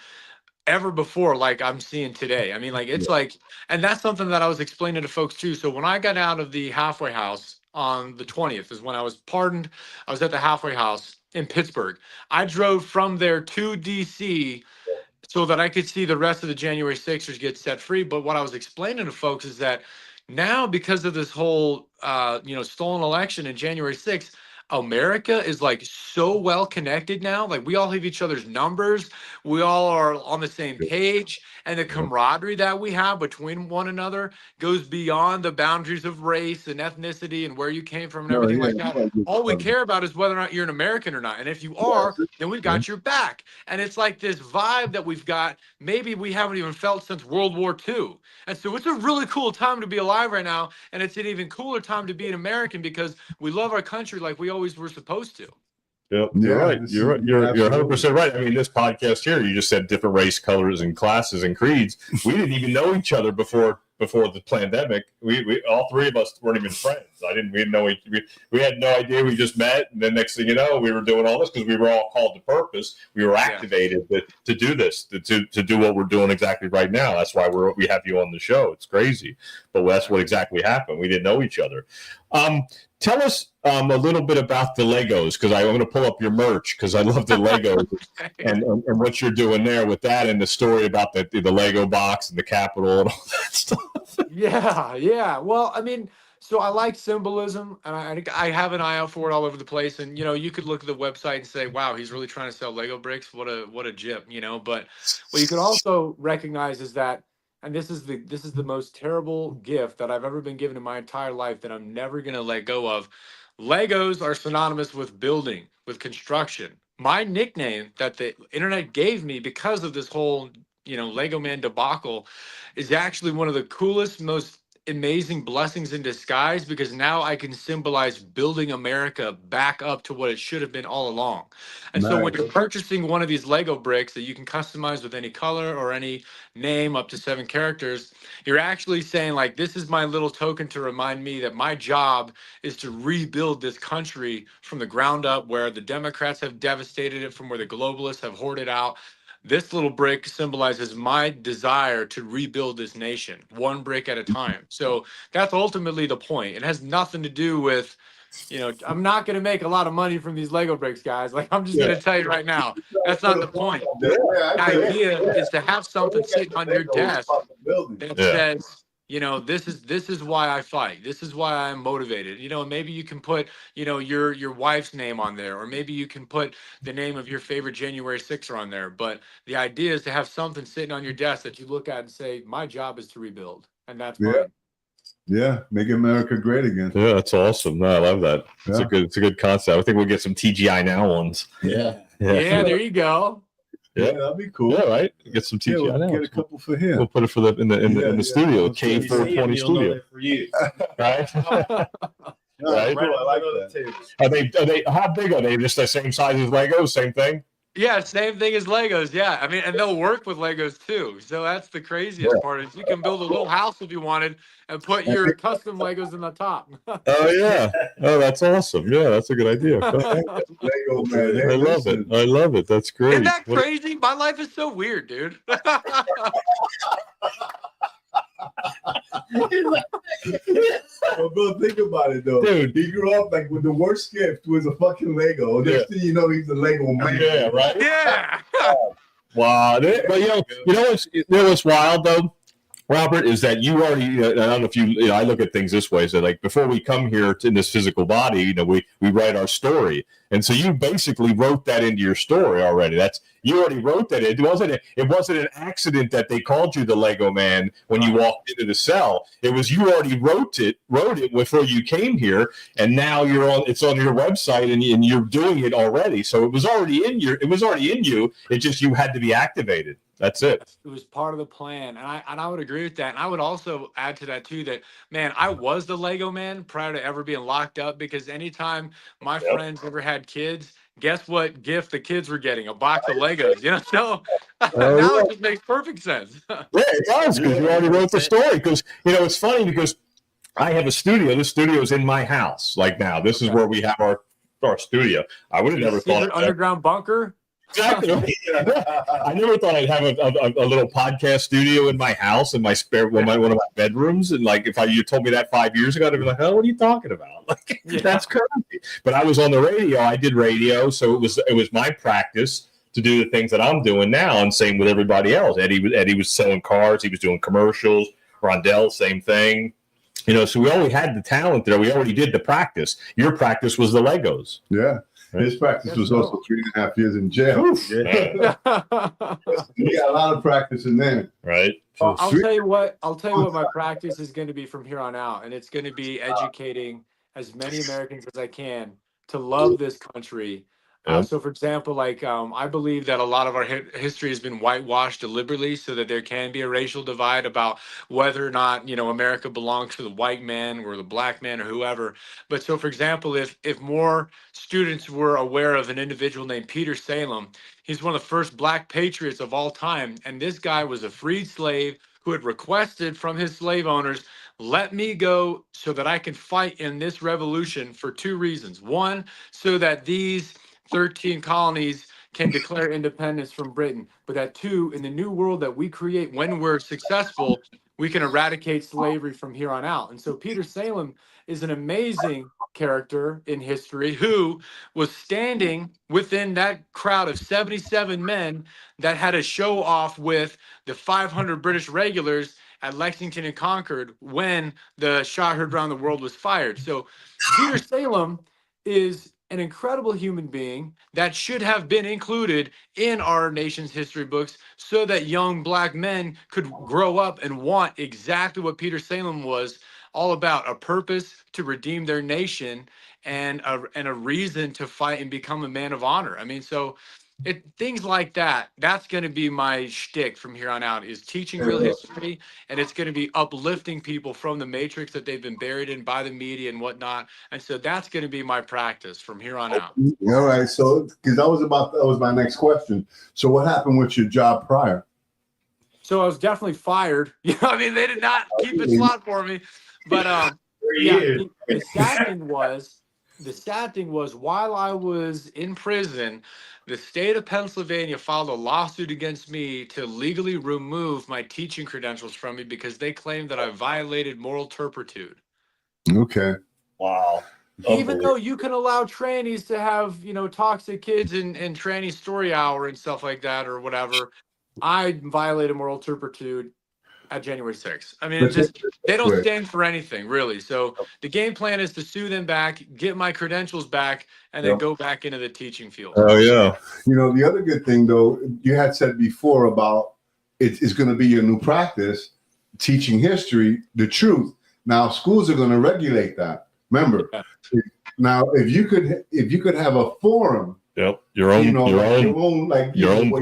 ever before, like I'm seeing today. I mean, like, it's like, and that's something that I was explaining to folks too. So when I got out of the halfway house on the 20th is when I was pardoned. I was at the halfway house in Pittsburgh. I drove from there to DC so that I could see the rest of the January 6ers get set free. But what I was explaining to folks is that now, because of this whole, stolen election in January 6th, America is like so well connected now. Like, we all have each other's numbers. We all are on the same page, and the camaraderie that we have between one another goes beyond the boundaries of race and ethnicity and where you came from and everything like that. All we care about is whether or not you're an American or not. And if you are, then we've got your back. And it's like this vibe that we've got, maybe we haven't even felt since World War II. And so it's a really cool time to be alive right now. And it's an even cooler time to be an American, because we love our country like we always were supposed to. Yep, you're right. You're 100% right. I mean, this podcast here, you just said different race, colors, and classes and creeds. We didn't even know each other before the pandemic. We all three of us weren't even friends. We didn't know we had no idea. We just met, and then next thing you know, we were doing all this because we were all called to purpose. We were activated to do this, to do what we're doing exactly right now. That's why we have you on the show. It's crazy, but that's what exactly happened. We didn't know each other. Tell us a little bit about the Legos, because I'm going to pull up your merch because I love the Legos and what you're doing there with that, and the story about the Lego box and the Capitol and all that stuff. Yeah. Well, I mean, so I like symbolism, and I have an eye out for it all over the place. And, you know, you could look at the website and say, wow, he's really trying to sell Lego bricks. What a jip, you know. But what you could also recognize is that, and this is the most terrible gift that I've ever been given in my entire life that I'm never going to let go of. Legos are synonymous with building, with construction. My nickname that the internet gave me because of this whole, Lego Man debacle is actually one of the coolest, most amazing blessings in disguise, because now I can symbolize building America back up to what it should have been all along. And so when you're purchasing one of these Lego bricks that you can customize with any color or any name up to 7 characters, you're actually saying, like, this is my little token to remind me that my job is to rebuild this country from the ground up, where the Democrats have devastated it, from where the globalists have hoarded out. This little brick symbolizes my desire to rebuild this nation, one brick at a time. So that's ultimately the point. It has nothing to do with, I'm not going to make a lot of money from these Lego bricks, guys. Like, I'm just going to tell you right now, that's not the point. The idea is to have something sitting on your desk that says, this is why I fight. This is why I'm motivated. Maybe you can put, your wife's name on there, or maybe you can put the name of your favorite January 6er on there. But the idea is to have something sitting on your desk that you look at and say, my job is to rebuild. And that's mine. Yeah, make America great again. Yeah, that's awesome. No, I love that. It's a good concept. I think we'll get some TGI Now ones. Yeah, there you go. Yeah, that'd be cool. Yeah, right. Get some TGI we'll Now. get a couple for him. We'll put it for in the studio, K420 studio. For you. Right. Right. Cool. I like that. Are they? How big are they? Just the same size as Legos? Same thing? Yeah, same thing as Legos. Yeah, I mean, and they'll work with Legos too. So that's the craziest part is you can build a little house if you wanted and put your custom Legos in the top. Oh yeah. Oh, that's awesome. Yeah, that's a good idea. Lego, man. I love it. I love it. That's great. Isn't that crazy? My life is so weird, dude. Well, bro, think about it though, dude. He grew up like with the worst gift was a fucking Lego. Next thing you know, he's a Lego man. Yeah, right. Yeah. Wow. But what's wild though, Robert, is that you already. I don't know if you. I look at things this way. So like before we come here in this physical body, we write our story, and so you basically wrote that into your story already. You already wrote that. It wasn't an accident that they called you the Lego Man when you walked into the cell. It was you already wrote it before you came here, and now it's on your website and you're doing it already. So it was already in you. It just you had to be activated. That's it. It was part of the plan. And I would agree with that. And I would also add to that too, that man, I was the Lego man prior to ever being locked up, because anytime my friends ever had kids, guess what gift the kids were getting? A box of Legos, So now it just makes perfect sense. Yeah, it does, because you already wrote the story. Because, it's funny because I have a studio. This studio is in my house. Like now, this is where we have our studio. I would have never thought of underground bunker. Exactly. I never thought I'd have a little podcast studio in my house, in my one of my bedrooms, and like if you told me that 5 years ago, I'd be like, "Oh, what are you talking about?" Like that's crazy. But I was on the radio. I did radio, so it was my practice to do the things that I'm doing now, and same with everybody else. Eddie was selling cars. He was doing commercials. Rondell, same thing. So we already had the talent there. We already did the practice. Your practice was the Legos. Yeah. His practice was also 3.5 years in jail. Yeah. He got a lot of practice in there. Right. Well, I'll tell you what my practice is going to be from here on out. And it's going to be educating as many Americans as I can to love this country. So, for example, I believe that a lot of our history has been whitewashed deliberately so that there can be a racial divide about whether or not, America belongs to the white man or the black man or whoever. But so, for example, if more students were aware of an individual named Peter Salem, he's one of the first black patriots of all time. And this guy was a freed slave who had requested from his slave owners, let me go so that I can fight in this revolution for two reasons. One, so that these 13 colonies can declare independence from Britain, but that two, in the new world that we create when we're successful, we can eradicate slavery from here on out. And so Peter Salem is an amazing character in history who was standing within that crowd of 77 men that had a show off with the 500 British regulars at Lexington and Concord when the shot heard around the world was fired. So Peter Salem is an incredible human being that should have been included in our nation's history books so that young black men could grow up and want exactly what Peter Salem was all about, a purpose to redeem their nation and a reason to fight and become a man of honor. I mean, so things like that's going to be my shtick from here on out, is teaching real history, and it's going to be uplifting people from the matrix that they've been buried in by the media and whatnot. And so that's going to be my practice from here on out. All right. So, because that was my next question. So what happened with your job prior? So I was definitely fired. I mean, they did not keep it slot for me, but the sad thing was the sad thing was, while I was in prison, the state of Pennsylvania filed a lawsuit against me to legally remove my teaching credentials from me because they claimed that I violated moral turpitude. Okay. Wow. Even though you can allow trannies to have, talks to kids and tranny story hour and stuff like that or whatever, I violated moral turpitude at January 6th. I mean, But they don't stand for anything, really. So the game plan is to sue them back, get my credentials back, and then go back into the teaching field. Oh, yeah. The other good thing, though, you had said before about it's going to be your new practice, teaching history, the truth. Now, schools are going to regulate that. Remember, now if you could have a forum, Yep, your own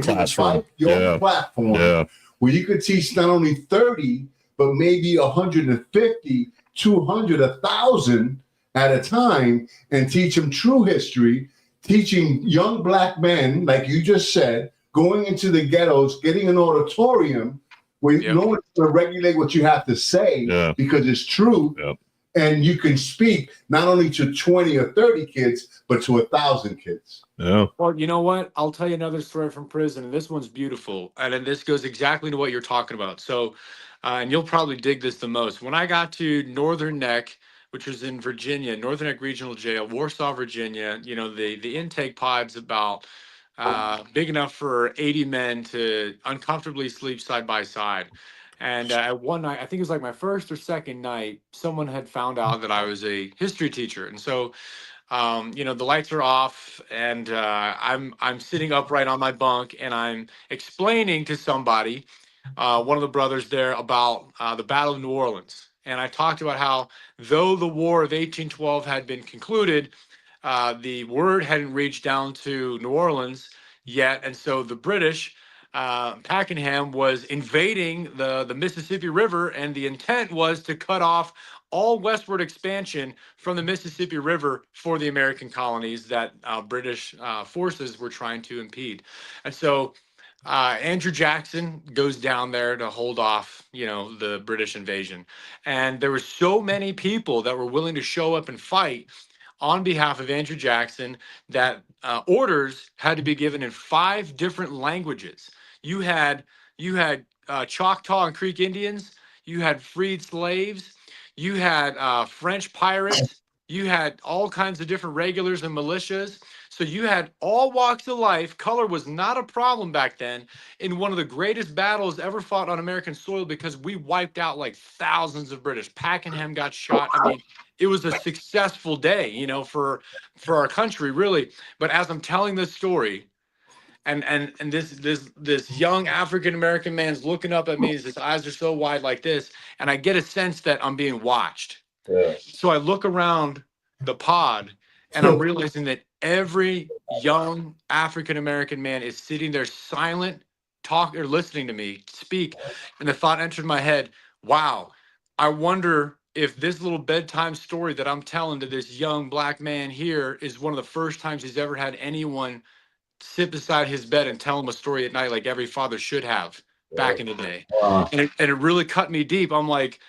classroom, your own platform, where you could teach not only 30, but maybe 150, 200, 1,000 at a time, and teach them true history, teaching young black men, like you just said, going into the ghettos, getting an auditorium where no one's going to regulate what you have to say because it's true. Yep. And you can speak not only to 20 or 30 kids, but to 1,000 kids. Yeah. Well, you know what? I'll tell you another story from prison, and this one's beautiful. And then this goes exactly to what you're talking about. So, and you'll probably dig this the most. When I got to Northern Neck, which was in Virginia, Northern Neck Regional Jail, Warsaw, Virginia, the intake pod's about big enough for 80 men to uncomfortably sleep side by side. And at one night, I think it was like my first or second night, someone had found out that I was a history teacher. And so, the lights are off and I'm sitting upright on my bunk and I'm explaining to somebody, one of the brothers there, about the Battle of New Orleans. And I talked about how, though the War of 1812 had been concluded, the word hadn't reached down to New Orleans yet. And so the British, Pakenham, was invading the Mississippi River, and the intent was to cut off all westward expansion from the Mississippi River for the American colonies that British forces were trying to impede. And so Andrew Jackson goes down there to hold off, the British invasion. And there were so many people that were willing to show up and fight on behalf of Andrew Jackson that orders had to be given in 5 different languages. You had Choctaw and Creek Indians, you had freed slaves, you had French pirates, you had all kinds of different regulars and militias. So you had all walks of life. Color was not a problem back then in one of the greatest battles ever fought on American soil, because we wiped out like thousands of British. Pakenham got shot. I mean, it was a successful day, for our country, really. But as I'm telling this story, and this young African American man's looking up at me, his eyes are so wide like this, and I get a sense that I'm being watched. Yeah. So I look around the pod, and I'm realizing that every young African American man is sitting there silent, or listening to me speak. And the thought entered my head, wow, I wonder if this little bedtime story that I'm telling to this young black man here is one of the first times he's ever had anyone sit beside his bed and tell him a story at night, like every father should have back in the day. Wow. And it really cut me deep. I'm like,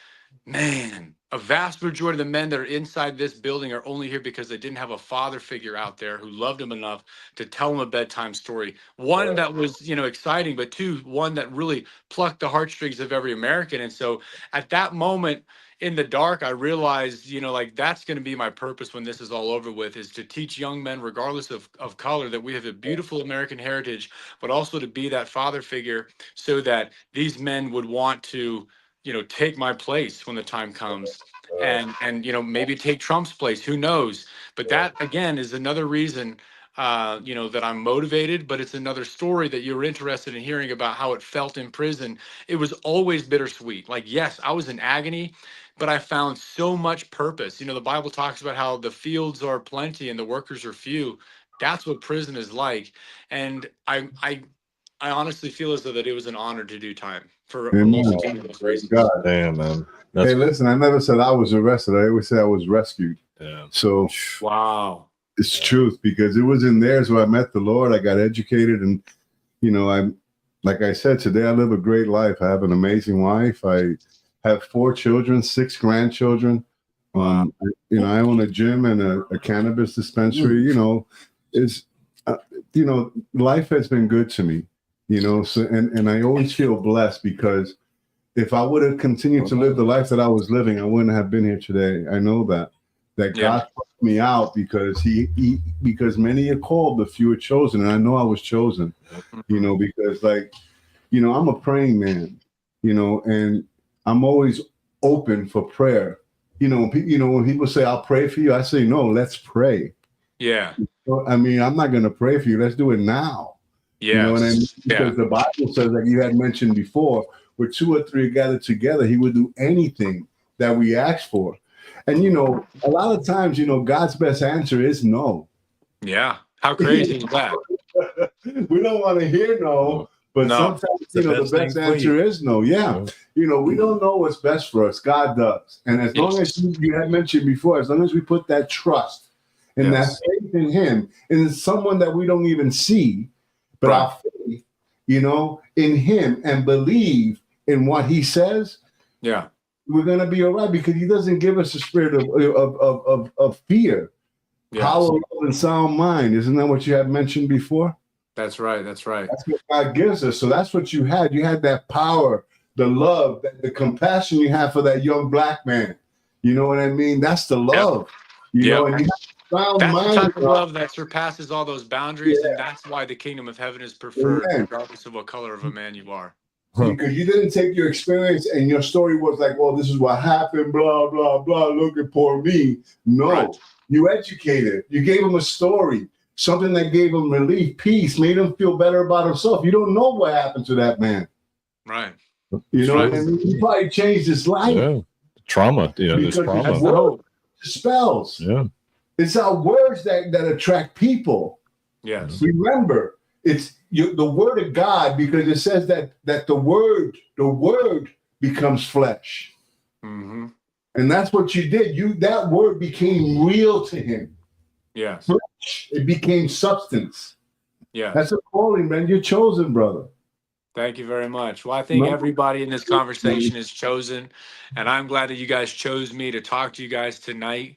man, a vast majority of the men that are inside this building are only here because they didn't have a father figure out there who loved them enough to tell them a bedtime story. One that was, exciting, but 2, one that really plucked the heartstrings of every American. And so at that moment in the dark, I realized, that's going to be my purpose when this is all over with, is to teach young men, regardless of color, that we have a beautiful American heritage, but also to be that father figure so that these men would want to take my place when the time comes, and maybe take Trump's place, who knows? But that, again, is another reason, that I'm motivated, but it's another story that you're interested in hearing about how it felt in prison. It was always bittersweet. Like, yes, I was in agony, but I found so much purpose. The Bible talks about how the fields are plenty and the workers are few. That's what prison is like. And I honestly feel as though that it was an honor to do time for a multitude of those reasons. God. Damn, man. Hey, listen, I never said I was arrested. I always said I was rescued. Yeah. So wow, it's truth, because it was in there where I met the Lord. I got educated, and I'm, like I said, today I live a great life. I have an amazing wife. I have 4 children, 6 grandchildren. I own a gym and a cannabis dispensary. It's life has been good to me. So and I always feel blessed because if I would have continued to live the life that I was living, I wouldn't have been here today. I know that God put me out because because many are called, but few are chosen, and I know I was chosen. Because I'm a praying man, and I'm always open for prayer. When people say I'll pray for you, I say no, let's pray. Yeah. I mean, I'm not going to pray for you. Let's do it now. Yeah. And because the Bible says, like you had mentioned before, where 2 or 3 are gathered together, he would do anything that we ask for. And a lot of times, God's best answer is no. Yeah. How crazy is that? We don't want to hear no, but sometimes the best answer is no. Yeah. We don't know what's best for us. God does. And as long as you had mentioned before, as long as we put that trust and that faith in him, and it's someone that we don't even see, but our faith, in him and believe in what he says, we're gonna be all right because he doesn't give us a spirit of fear, power, love, and sound mind. Isn't that what you had mentioned before? That's right. That's right. That's what God gives us. So that's what you had. You had that power, the love, the compassion you have for that young black man. You know what I mean? That's the love. And you have sound that's mind. The type of love that surpasses all those boundaries, and that's why the kingdom of heaven is preferred, regardless of what color of a man you are. Because you didn't take your experience and your story was like, well, this is what happened, blah, blah, blah, look at poor me. No, you educated. You gave him a story, something that gave him relief, peace, made him feel better about himself. You don't know what happened to that man. Right. And he probably changed his life. Yeah. Trauma, there's trauma. His word dispels. Yeah. It's our words that attract people. Yes. Remember, it's the word of God, because it says that the word becomes flesh. Mm-hmm. And that's what you did. That word became real to him. Yes. It became substance. Yeah. That's a calling, man. You're chosen, brother. Thank you very much. Well, I think everybody in this conversation is chosen, and I'm glad that you guys chose me to talk to you guys tonight.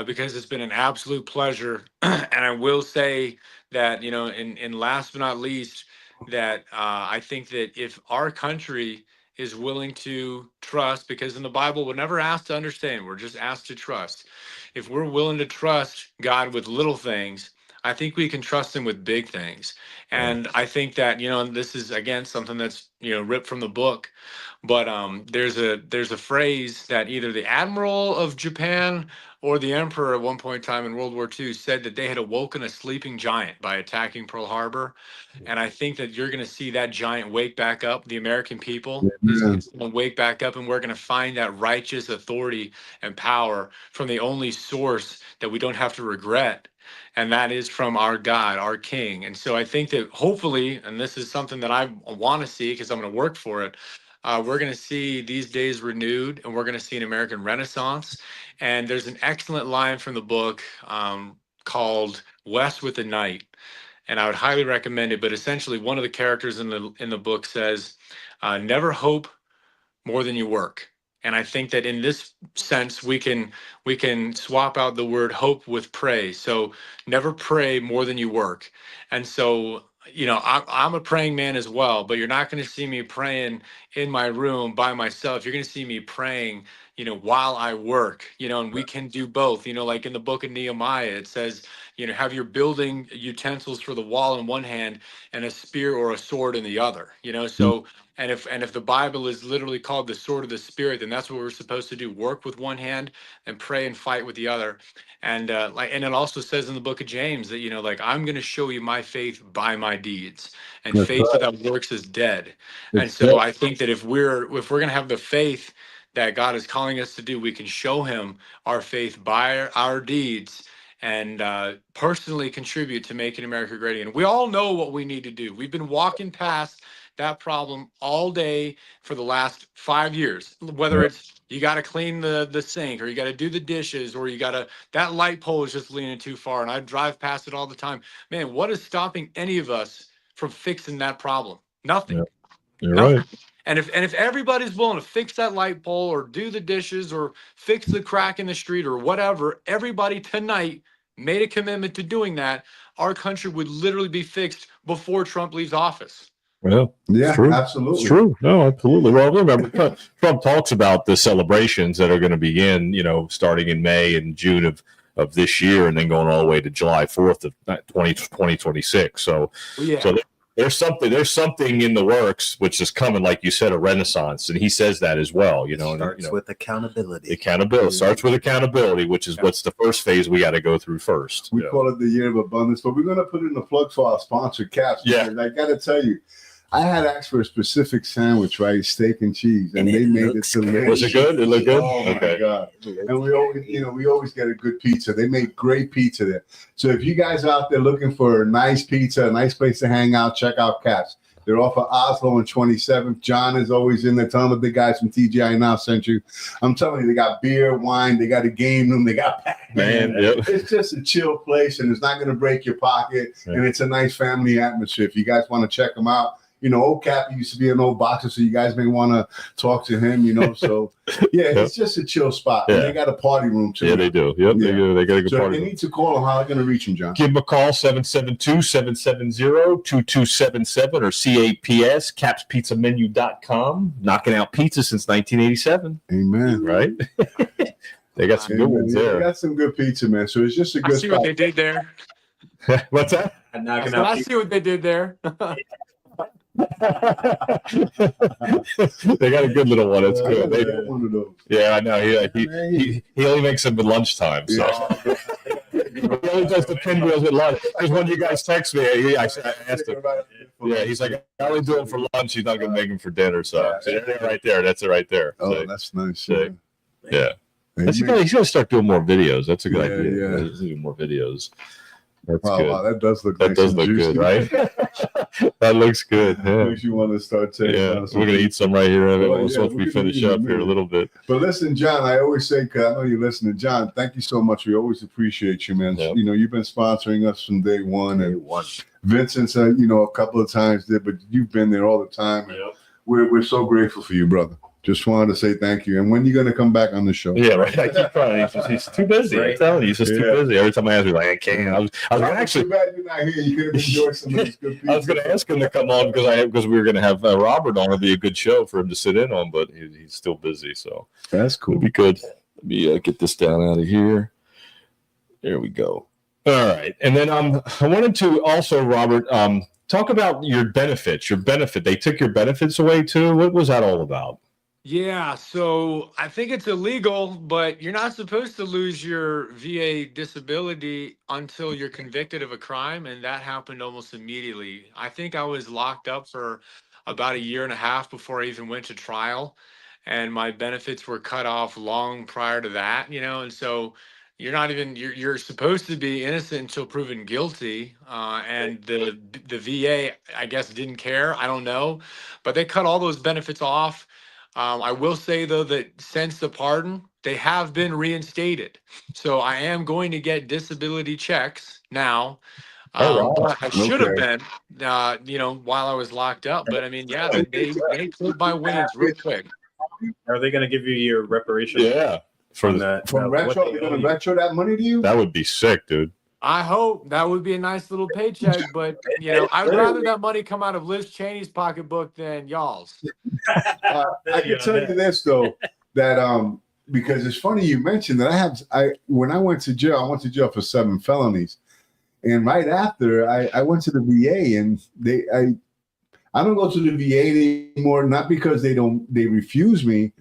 Because it's been an absolute pleasure. And I will say that, in last but not least, that I think that if our country is willing to trust, because in the Bible, we're never asked to understand, we're just asked to trust. If we're willing to trust God with little things, I think we can trust him with big things. And I think that, this is, again, something that's, ripped from the book. But there's a phrase that either the admiral of Japan or the emperor at one point in time in World War II said that they had awoken a sleeping giant by attacking Pearl Harbor. And I think that you're going to see that giant wake back up. The American people is going to wake back up, and we're going to find that righteous authority and power from the only source that we don't have to regret. And that is from our God, our King. And so I think that hopefully, and this is something that I want to see because I'm going to work for it, we're going to see these days renewed, and we're going to see an American Renaissance. And there's an excellent line from the book called West with the Night, and I would highly recommend it. But essentially, one of the characters in the book says, "Never hope more than you work." And I think that in this sense, we can swap out the word hope with pray. So never pray more than you work. And so, I'm a praying man as well, but you're not going to see me praying in my room by myself. You're going to see me praying, while I work, and we can do both. Like in the book of Nehemiah, it says, have your building utensils for the wall in one hand and a spear or a sword in the other, so. And if the Bible is literally called the sword of the Spirit, then that's what we're supposed to do: work with one hand and pray and fight with the other. And and it also says in the book of James that I'm going to show you my faith by my deeds, and faith without works is dead. And so I think that if we're going to have the faith that God is calling us to do, we can show him our faith by our deeds, and personally contribute to making America great again. We all know what we need to do. We've been walking past that problem all day for the last 5 years, whether it's you got to clean the sink, or you got to do the dishes, or that light pole is just leaning too far, and I drive past it all the time. Man, what is stopping any of us from fixing that problem? Nothing. You're Nothing. right. And if everybody's willing to fix that light pole or do the dishes or fix the crack in the street or whatever, everybody tonight made a commitment to doing that, our country would literally be fixed before Trump leaves office. Well, Yeah, it's true. absolutely. It's true. No, absolutely. Well, remember, Trump talks about the celebrations that are going to begin, starting in May and June of this year, and then going all the way to July 4th of 2026. So, Yeah. so there's something in the works, which is coming, like you said, a renaissance, and he says that as well. Starts with accountability. Accountability starts with accountability, which is what's the first phase we got to go through first. We call it the year of abundance, but we're going to put in the plug for our sponsor, Caps. Yeah. I got to tell you, I had asked for a specific sandwich, right? Steak and cheese, and they made it delicious. Was it good? It looked good? Oh Okay. my God. And we always get a good pizza. They make great pizza there. So if you guys are out there looking for a nice pizza, a nice place to hang out, check out Caps. They're off of Oslo and 27th. John is always in there. Tell them the big guys from TGI Now sent you. I'm telling you, they got beer, wine, they got a game room, they got Pac-Man. Man, yep. It's just a chill place, and it's not going to break your pocket, and it's a nice family atmosphere. If you guys want to check them out, old Cap used to be an old boxer, so you guys may want to talk to him, So, yeah, it's just a chill spot. Yeah. And they got a party room, too. Yeah, they do. Yep, Yeah. they do. They got a good So party. they need to call them. How are they going to reach them, John? Give them a call, 772-770-2277 or CAPS, capspizzamenu.com. Knocking out pizza since 1987. Amen. Right? They got some good ones They there. got some good pizza, man. So it's just a I good see spot. what they did there. What's that? I see what they did there. They got a good little one. It's good. I got one of those. Yeah, I know. He only makes them at lunchtime. So. He only does the pinwheels at lunch. Because when you guys text me, I asked him. Yeah, he's like, I only do them for lunch. He's not going to make them for dinner. So they're right there. That's it right there. Oh, So, that's nice. yeah. He's got to start doing more videos. That's a good idea. He's doing more videos. That's good. Wow, that does look That nice does and look juicy. good, right? That looks good. Yeah. Makes you want to start taking Yeah, we're gonna eat some right here. Once yeah, we we finish can eat up in a here a minute. little bit. But listen, John, I always say, because I know you're listening, John, thank you so much. We always appreciate you, man. Yep. You've been sponsoring us from day one. And Vincent's, a couple of times did, but you've been there all the time. And we're so grateful for you, brother. Just wanted to say thank you. And when you going to come back on the show? Yeah, right. I keep trying. He's too busy. Right. I'm telling you, he's just too busy. Every time I ask him, like, I can't. I was gonna Too bad you're not here. You could have enjoyed some of this good pizza. I was going to ask him to come on because we were going to have Robert on. It'd be a good show for him to sit in on, but he's still busy. So That's cool. it'd be good. Let me get this down out of here. There we go. All right, and then I wanted to also, Robert, talk about your benefits. Your benefit. They took your benefits away too. What was that all about? Yeah, so I think it's illegal, but you're not supposed to lose your VA disability until you're convicted of a crime, and that happened almost immediately. I think I was locked up for about a year and a half before I even went to trial, and my benefits were cut off long prior to that, and so you're supposed to be innocent until proven guilty, and the VA, I guess, didn't care. I don't know, but they cut all those benefits off. I will say, though, that since the pardon, they have been reinstated. So I am going to get disability checks now. But I should have been, while I was locked up. But I mean, yeah, they pulled my winnings real quick. Are they going to give you your reparations? Yeah, From that. From retro, they're going to retro that money to you? that would be sick, dude. I hope that would be a nice little paycheck, but I'd rather that money come out of Liz Cheney's pocketbook than y'all's. I can tell you this though, that because it's funny you mentioned that when I went to jail for 7 felonies, and right after I went to the VA, and I don't go to the VA anymore, not because they refuse me.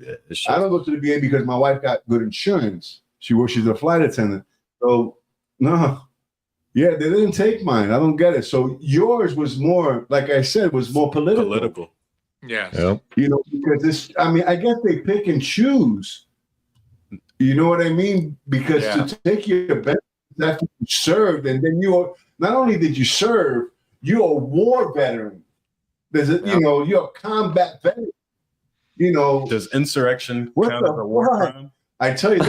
I don't go to the VA because my wife got good insurance. She's a flight attendant, so no. Yeah, they didn't take mine. I don't get it. So yours was more, like I said, was more political. Yes. Yep. Because I guess they pick and choose. You know what I mean? Because to take your benefits after you served, and then not only did you serve, you're a war veteran. You're a combat veteran. Does insurrection What count the as a war fuck? crime? I tell you,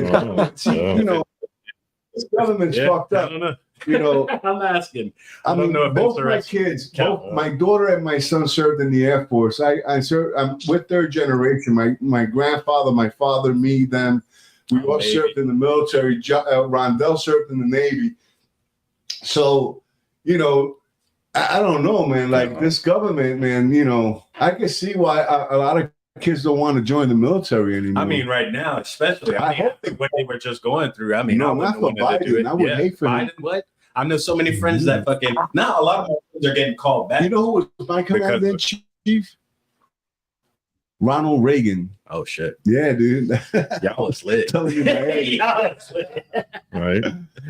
this government's fucked I up. don't know. You know, I'm asking. I mean, know if both my interesting. kids, both my daughter and my son served in the Air Force. I'm with third generation. My grandfather, my father, me, them, we all served in the military. Rondell served in the Navy. So, you know, I don't know, man. Like this government, man. You know, I can see why a lot of kids don't want to join the military anymore. I mean, right now, especially. I mean, what they were just going through. I mean, no, I not wouldn't for want to do it. Biden. I would hate for him. Biden. What? I know so many friends that fucking now. A lot of my friends are getting called back. You know who was my commander in chief? Ronald Reagan. Oh shit. Yeah, dude. Y'all was lit. Telling you, Y'all was lit. Right.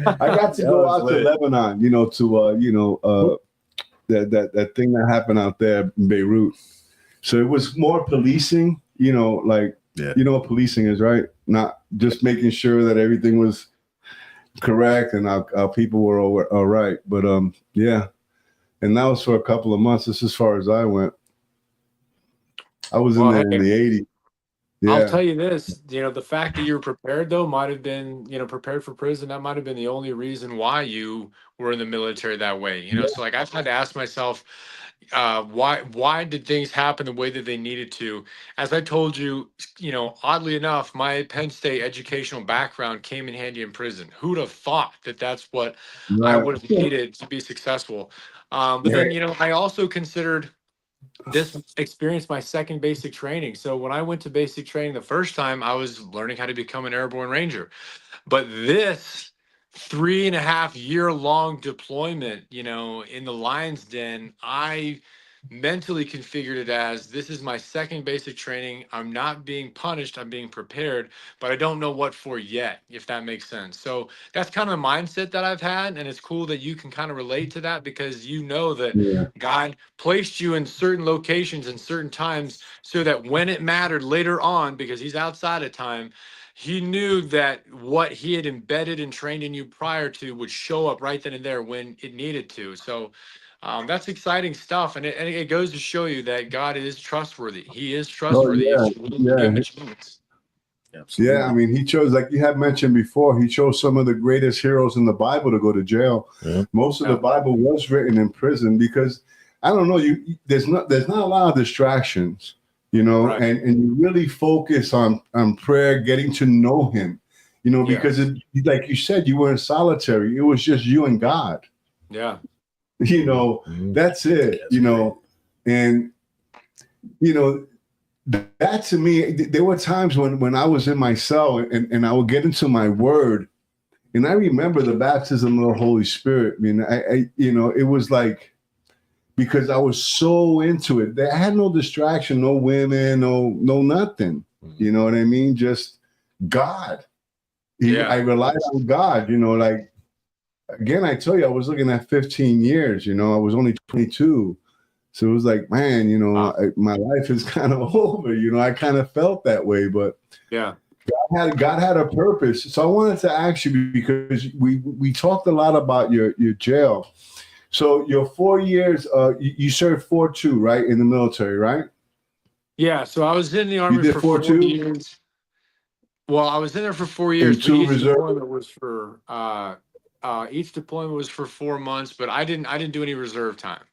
I got to go out to Lebanon, you know, to that thing that happened out there in Beirut. So it was more policing, you know, like you know what policing is, right? Not just making sure that everything was correct and our people were all right. But yeah. And that was for a couple of months. This is as far as I went. I was in there in the 80s. Yeah. I'll tell you this, you know, the fact that you were prepared though might have been, you know, prepared for prison. That might have been the only reason why you were in the military that way. You know, so like I've had to ask myself, why did things happen the way that they needed to? As I told you, you know, oddly enough, my Penn State educational background came in handy in prison. Who'd have thought that that's what I would have needed to be successful? But then, you know, I also considered this experience my second basic training. So when I went to basic training the first time, I was learning how to become an airborne ranger. But this 3.5-year long deployment, you know, in the lion's den, I mentally configured it as this is my second basic training. I'm not being punished, I'm being prepared, but I don't know what for yet, if that makes sense. So that's kind of the mindset that I've had, and it's cool that you can kind of relate to that because you know that God placed you in certain locations and certain times so that when it mattered later on, because he's outside of time, he knew that what he had embedded and trained in you prior to would show up right then and there when it needed to. So that's exciting stuff. And it goes to show you that God is trustworthy. He is trustworthy. If you give him a chance. Yeah, I mean, he chose, like you had mentioned before, he chose some of the greatest heroes in the Bible to go to jail. Most of the Bible was written in prison because, I don't know, there's not a lot of distractions, you know, and you really focus on prayer, getting to know him, you know, because like you said, you were in solitary. It was just you and God. Yeah. You know, that's it, you know, and, you know, that to me, there were times when I was in my cell and I would get into my word and I remember the baptism of the Holy Spirit. I mean, I you know, it was like, because I was so into it, I had no distraction, no women, no nothing, you know what I mean? Just God. I relied on God, you know, like, again, I tell you, I was looking at 15 years, you know, I was only 22. So it was like, man, you know, my life is kind of over, you know, I kind of felt that way, but God had a purpose. So I wanted to ask you, because we talked a lot about your jail. So your 4 years, you served 4-2, right? In the military, right? Yeah. So I was in the Army for 4 years. Well, I was in there for 4 years. And 2 reserve. Deployment was for each deployment was for 4 months, but I didn't do any reserve time.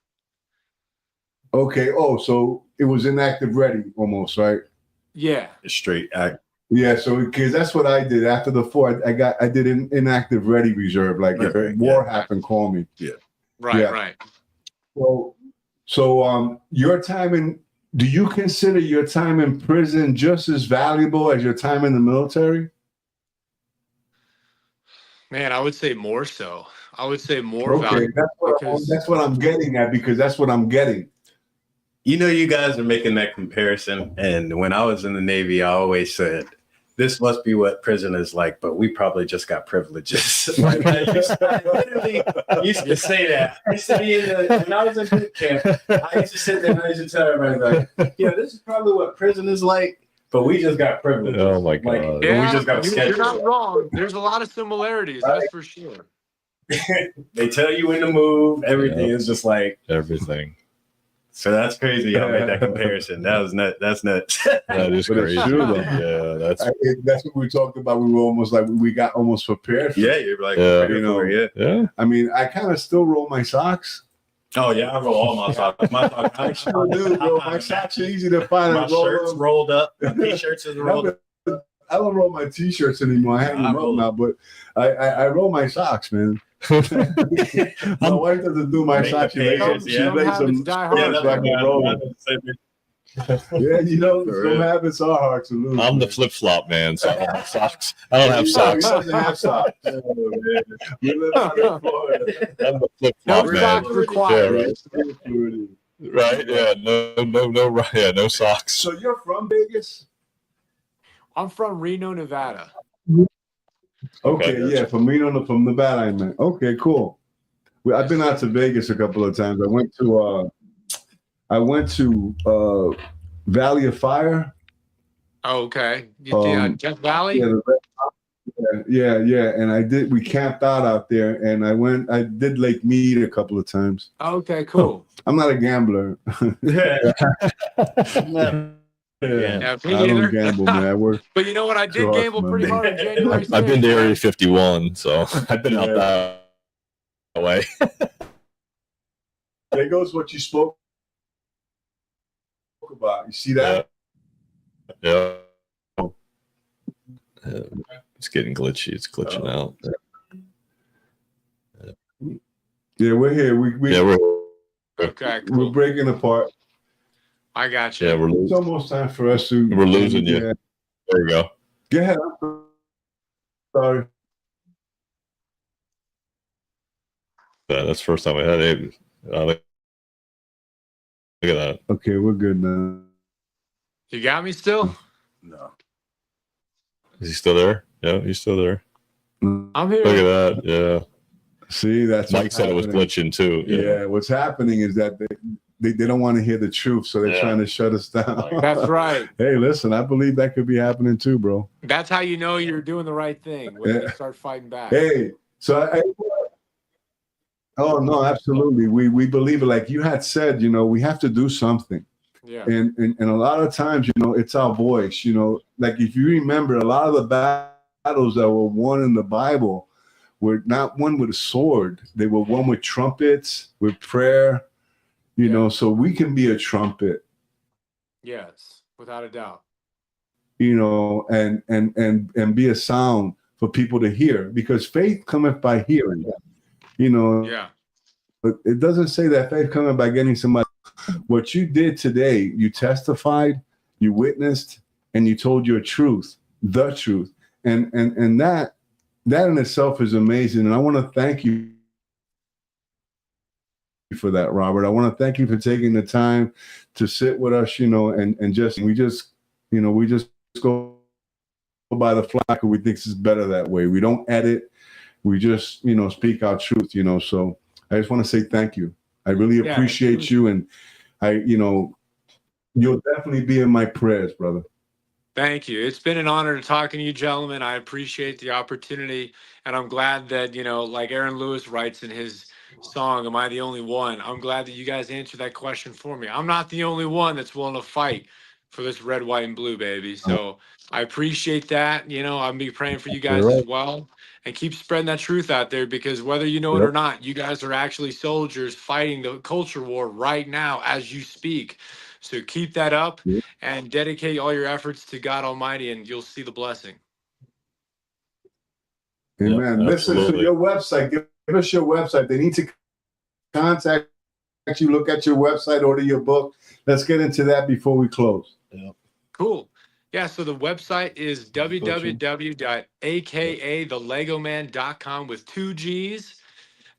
Okay. Oh, so it was inactive ready almost, right? Yeah. Straight act. Yeah. So because that's what I did after the 4. I did an inactive ready reserve. Like if a war happened, call me. Yeah. Right. So your time in. Do you consider your time in prison just as valuable as your time in the military? Man, I would say more so. I would say more valuable. That's what I'm getting at, because that's what I'm getting. You know, you guys are making that comparison. And when I was in the Navy, I always said, this must be what prison is like, but we probably just got privileges. I literally used to say that. When I was in boot camp, I used to sit there and I used to tell everybody, like, yeah, this is probably what prison is like, but we just got privileges. Oh my God. Like, we just got You're not wrong. There's a lot of similarities, that's for sure. They tell you when to move. Everything is just like everything. So that's crazy. Y'all made that comparison. That was nuts. That's nuts. That is But it's crazy. true, though. Yeah, That's what we talked about. We were almost like we got almost prepared for Yeah, it. you're like, Yeah. you know, yeah. I mean, I kind of still roll my socks. Oh yeah, I roll all my socks. My socks, I still do, bro. My socks are easy to find. My and roll shirts them. rolled up. My t-shirts is rolled up. I don't roll my t-shirts anymore. I hang them up now, but I roll my socks, man. My wife doesn't do my Make socks. the She lays pants, some, yeah. she lays some Habits die hard. so I can roll them. Yeah, you know, For some real. habits are hard to lose. I'm the man. flip flop man, so I don't have socks. I don't have He socks. doesn't have socks. Oh, man. We live out in Florida. I'm the flip No flop man. socks required. Yeah, right. Yeah, no socks. So you're from Vegas? I'm from Reno, Nevada. Okay, Okay. yeah, from Nevada, I meant. Okay, cool. Well, I've been out to Vegas a couple of times. I went to Valley of Fire. Oh, okay. Death Valley? Yeah, and we camped out there, and I did Lake Mead a couple of times. Okay, cool. I'm not a gambler. Yeah, me I neither. don't gamble, man. I work. But you know what? I did Too hard gamble for pretty my hard on January 6th. I've been to Area man. 51, so I've been out that way. There goes what you spoke about. You see that? Yeah. It's getting glitchy. It's glitching out. Yeah, we're here. We're Okay, we're cool. breaking apart. I got you. yeah, we're It's almost time for us to. We're losing you. Yeah. There we go. Go ahead. I'm sorry. That's the first time I had it. Look at that. Okay, we're good now. You got me still? No. Is he still there? Yeah, he's still there. I'm here. Look at that. Yeah. See, that's Mike what's said it was happening. glitching too. Yeah, what's happening is that they don't want to hear the truth, so they're Yeah. trying to shut us down. That's right. Hey, listen, I believe that could be happening too, bro. That's how you know you're doing the right thing when you start fighting back. Hey, so oh no, absolutely. We believe it. Like you had said, we have to do something. Yeah. And a lot of times, it's our voice. Like if you remember, a lot of the battles that were won in the Bible were not won with a sword. They were won with trumpets, with prayer. So we can be a trumpet. Yes, without a doubt. And be a sound for people to hear, because faith cometh by hearing. Yeah. But it doesn't say that faith cometh by getting somebody. What you did today, you testified, you witnessed, and you told your truth, the truth. And that in itself is amazing. And I want to thank you for that, Robert. I want to thank you for taking the time to sit with us, and we just go by the flag, and we think it's better that way. We don't edit. We just, speak our truth, So I just want to say thank you. I really appreciate you. And you'll definitely be in my prayers, brother. Thank you. It's been an honor to talking to you, gentlemen. I appreciate the opportunity. And I'm glad that, like Aaron Lewis writes in his song, Am I the Only One? I'm glad that you guys answered that question for me. I'm not the only one that's willing to fight for this red, white, and blue, baby. So I appreciate that. I'll be praying for you guys as well. And keep spreading that truth out there, because whether you know it or not, you guys are actually soldiers fighting the culture war right now as you speak. So keep that up and dedicate all your efforts to God Almighty, and you'll see the blessing. Amen. Yeah, listen, so your website, give us your website. They need to contact you, look at your website, order your book. Let's get into that before we close. Yeah. Cool. Yeah, so the website is www.A.KA.THE with 2 G's.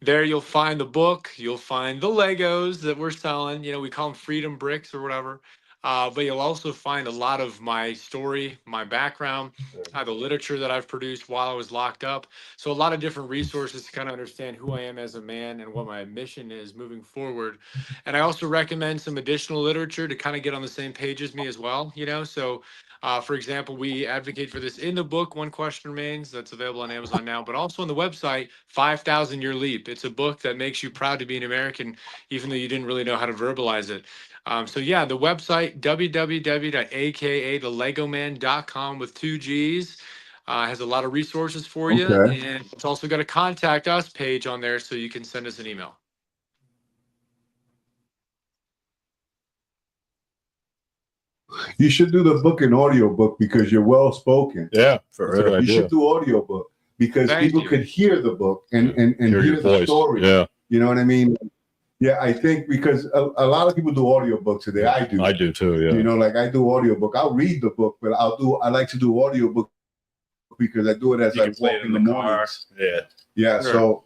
There you'll find the book. You'll find the Legos that we're selling. We call them Freedom Bricks or whatever. But you'll also find a lot of my story, my background, the literature that I've produced while I was locked up. So a lot of different resources to kind of understand who I am as a man and what my mission is moving forward. And I also recommend some additional literature to kind of get on the same page as me as well. So for example, we advocate for this in the book, One Question Remains, that's available on Amazon now, but also on the website, 5,000 Year Leap. It's a book that makes you proud to be an American, even though you didn't really know how to verbalize it. So yeah, the website www.aka.thelegoman.com with 2 G's has a lot of resources for you, Okay. and it's also got a contact us page on there, so you can send us an email. You should do the book and audio book because you're well spoken. Yeah, For that's a good real. You idea. should do audio book because Thank people you. could hear the book and Hear hear your the voice. story. Yeah, You know what I mean? Yeah, I think because a lot of people do audio book today. I do. I do too. Yeah, You know, like I do audio book. I'll read the book, but I like to do audio book because I do it as You I can play walk it in the car. mornings. Yeah. Yeah. Sure. So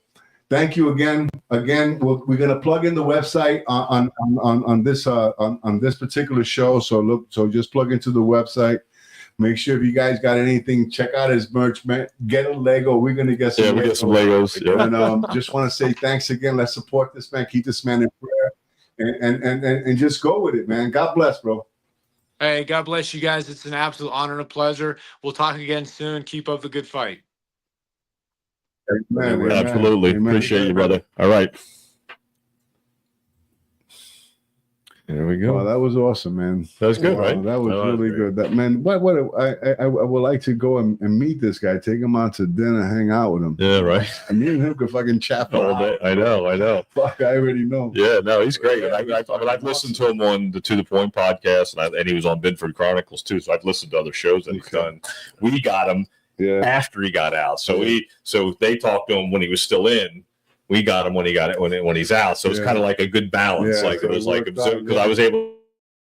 thank you again. We're gonna plug in the website on this particular show. So just plug into the website. Make sure if you guys got anything, check out his merch, man. Get a Lego. We're gonna get some. we get some Legos. Yeah. And just want to say thanks again. Let's support this man. Keep this man in prayer, and just go with it, man. God bless, bro. Hey, God bless you guys. It's an absolute honor and a pleasure. We'll talk again soon. Keep up the good fight. Amen, amen, Absolutely. amen. Appreciate you, brother. All right. There we go. Wow, that was awesome, man. That was good, Wow, right? That was That was really great. good. That man, what I would like to go and meet this guy, take him out to dinner, hang out with him. Yeah, right. And me and him could fucking chat for All day. hours. I know. Fuck, I already know. Yeah, no, he's great. Yeah, And he's I've listened to him on the To the Point podcast, and he was on Binford Chronicles too. So I've listened to other shows that he's done. We got him Yeah. after he got out, so they talked to him when he was still in. We got him when he's out. So it's Yeah. kind of like a good balance. Yeah, like so it was it like worked out, because yeah. I was able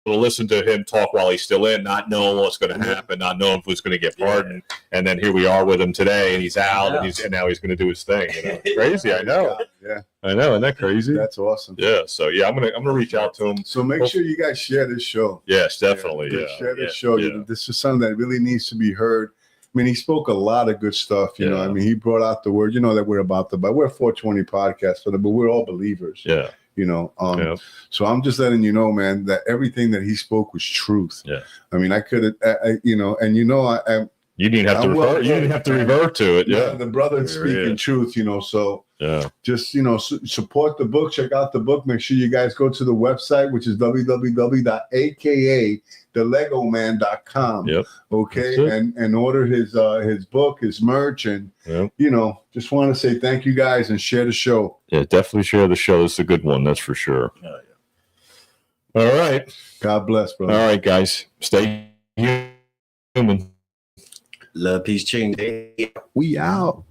to listen to him talk while he's still in, not knowing what's going to happen, not knowing if he's going to get pardoned, and then here we are with him today, and he's out, and now he's going to do his thing. You know, crazy. I know. Yeah, I know. Isn't that crazy? that's awesome. Yeah. So I'm gonna reach out to him. So make sure you guys share this show. Yes, definitely. Yeah. Share this show. Yeah. This is something that really needs to be heard. I mean, he spoke a lot of good stuff. You know, Yeah. I mean, he brought out the word. You know that we're about but we're a 420 podcast, but we're all believers. Yeah. You know, Yeah. so I'm just letting you know, man, that everything that he spoke was truth. Yeah. I mean, I could have, you know, and you know, You didn't have to I'm refer. well- You didn't have to revert to it. Yeah. the brother Yeah, speaking yeah. truth. You know, so Yeah. just support the book. Check out the book. Make sure you guys go to the website, which is www.aka.thelegoman.com. Yep. Okay, That's it. and order his book, his merch, and Yep. just want to say thank you guys and share the show. Yeah. Definitely share the show. It's a good one. That's for sure. Oh, Oh, All right. God bless, brother. All right, guys. Stay human. Love, peace, change. We out.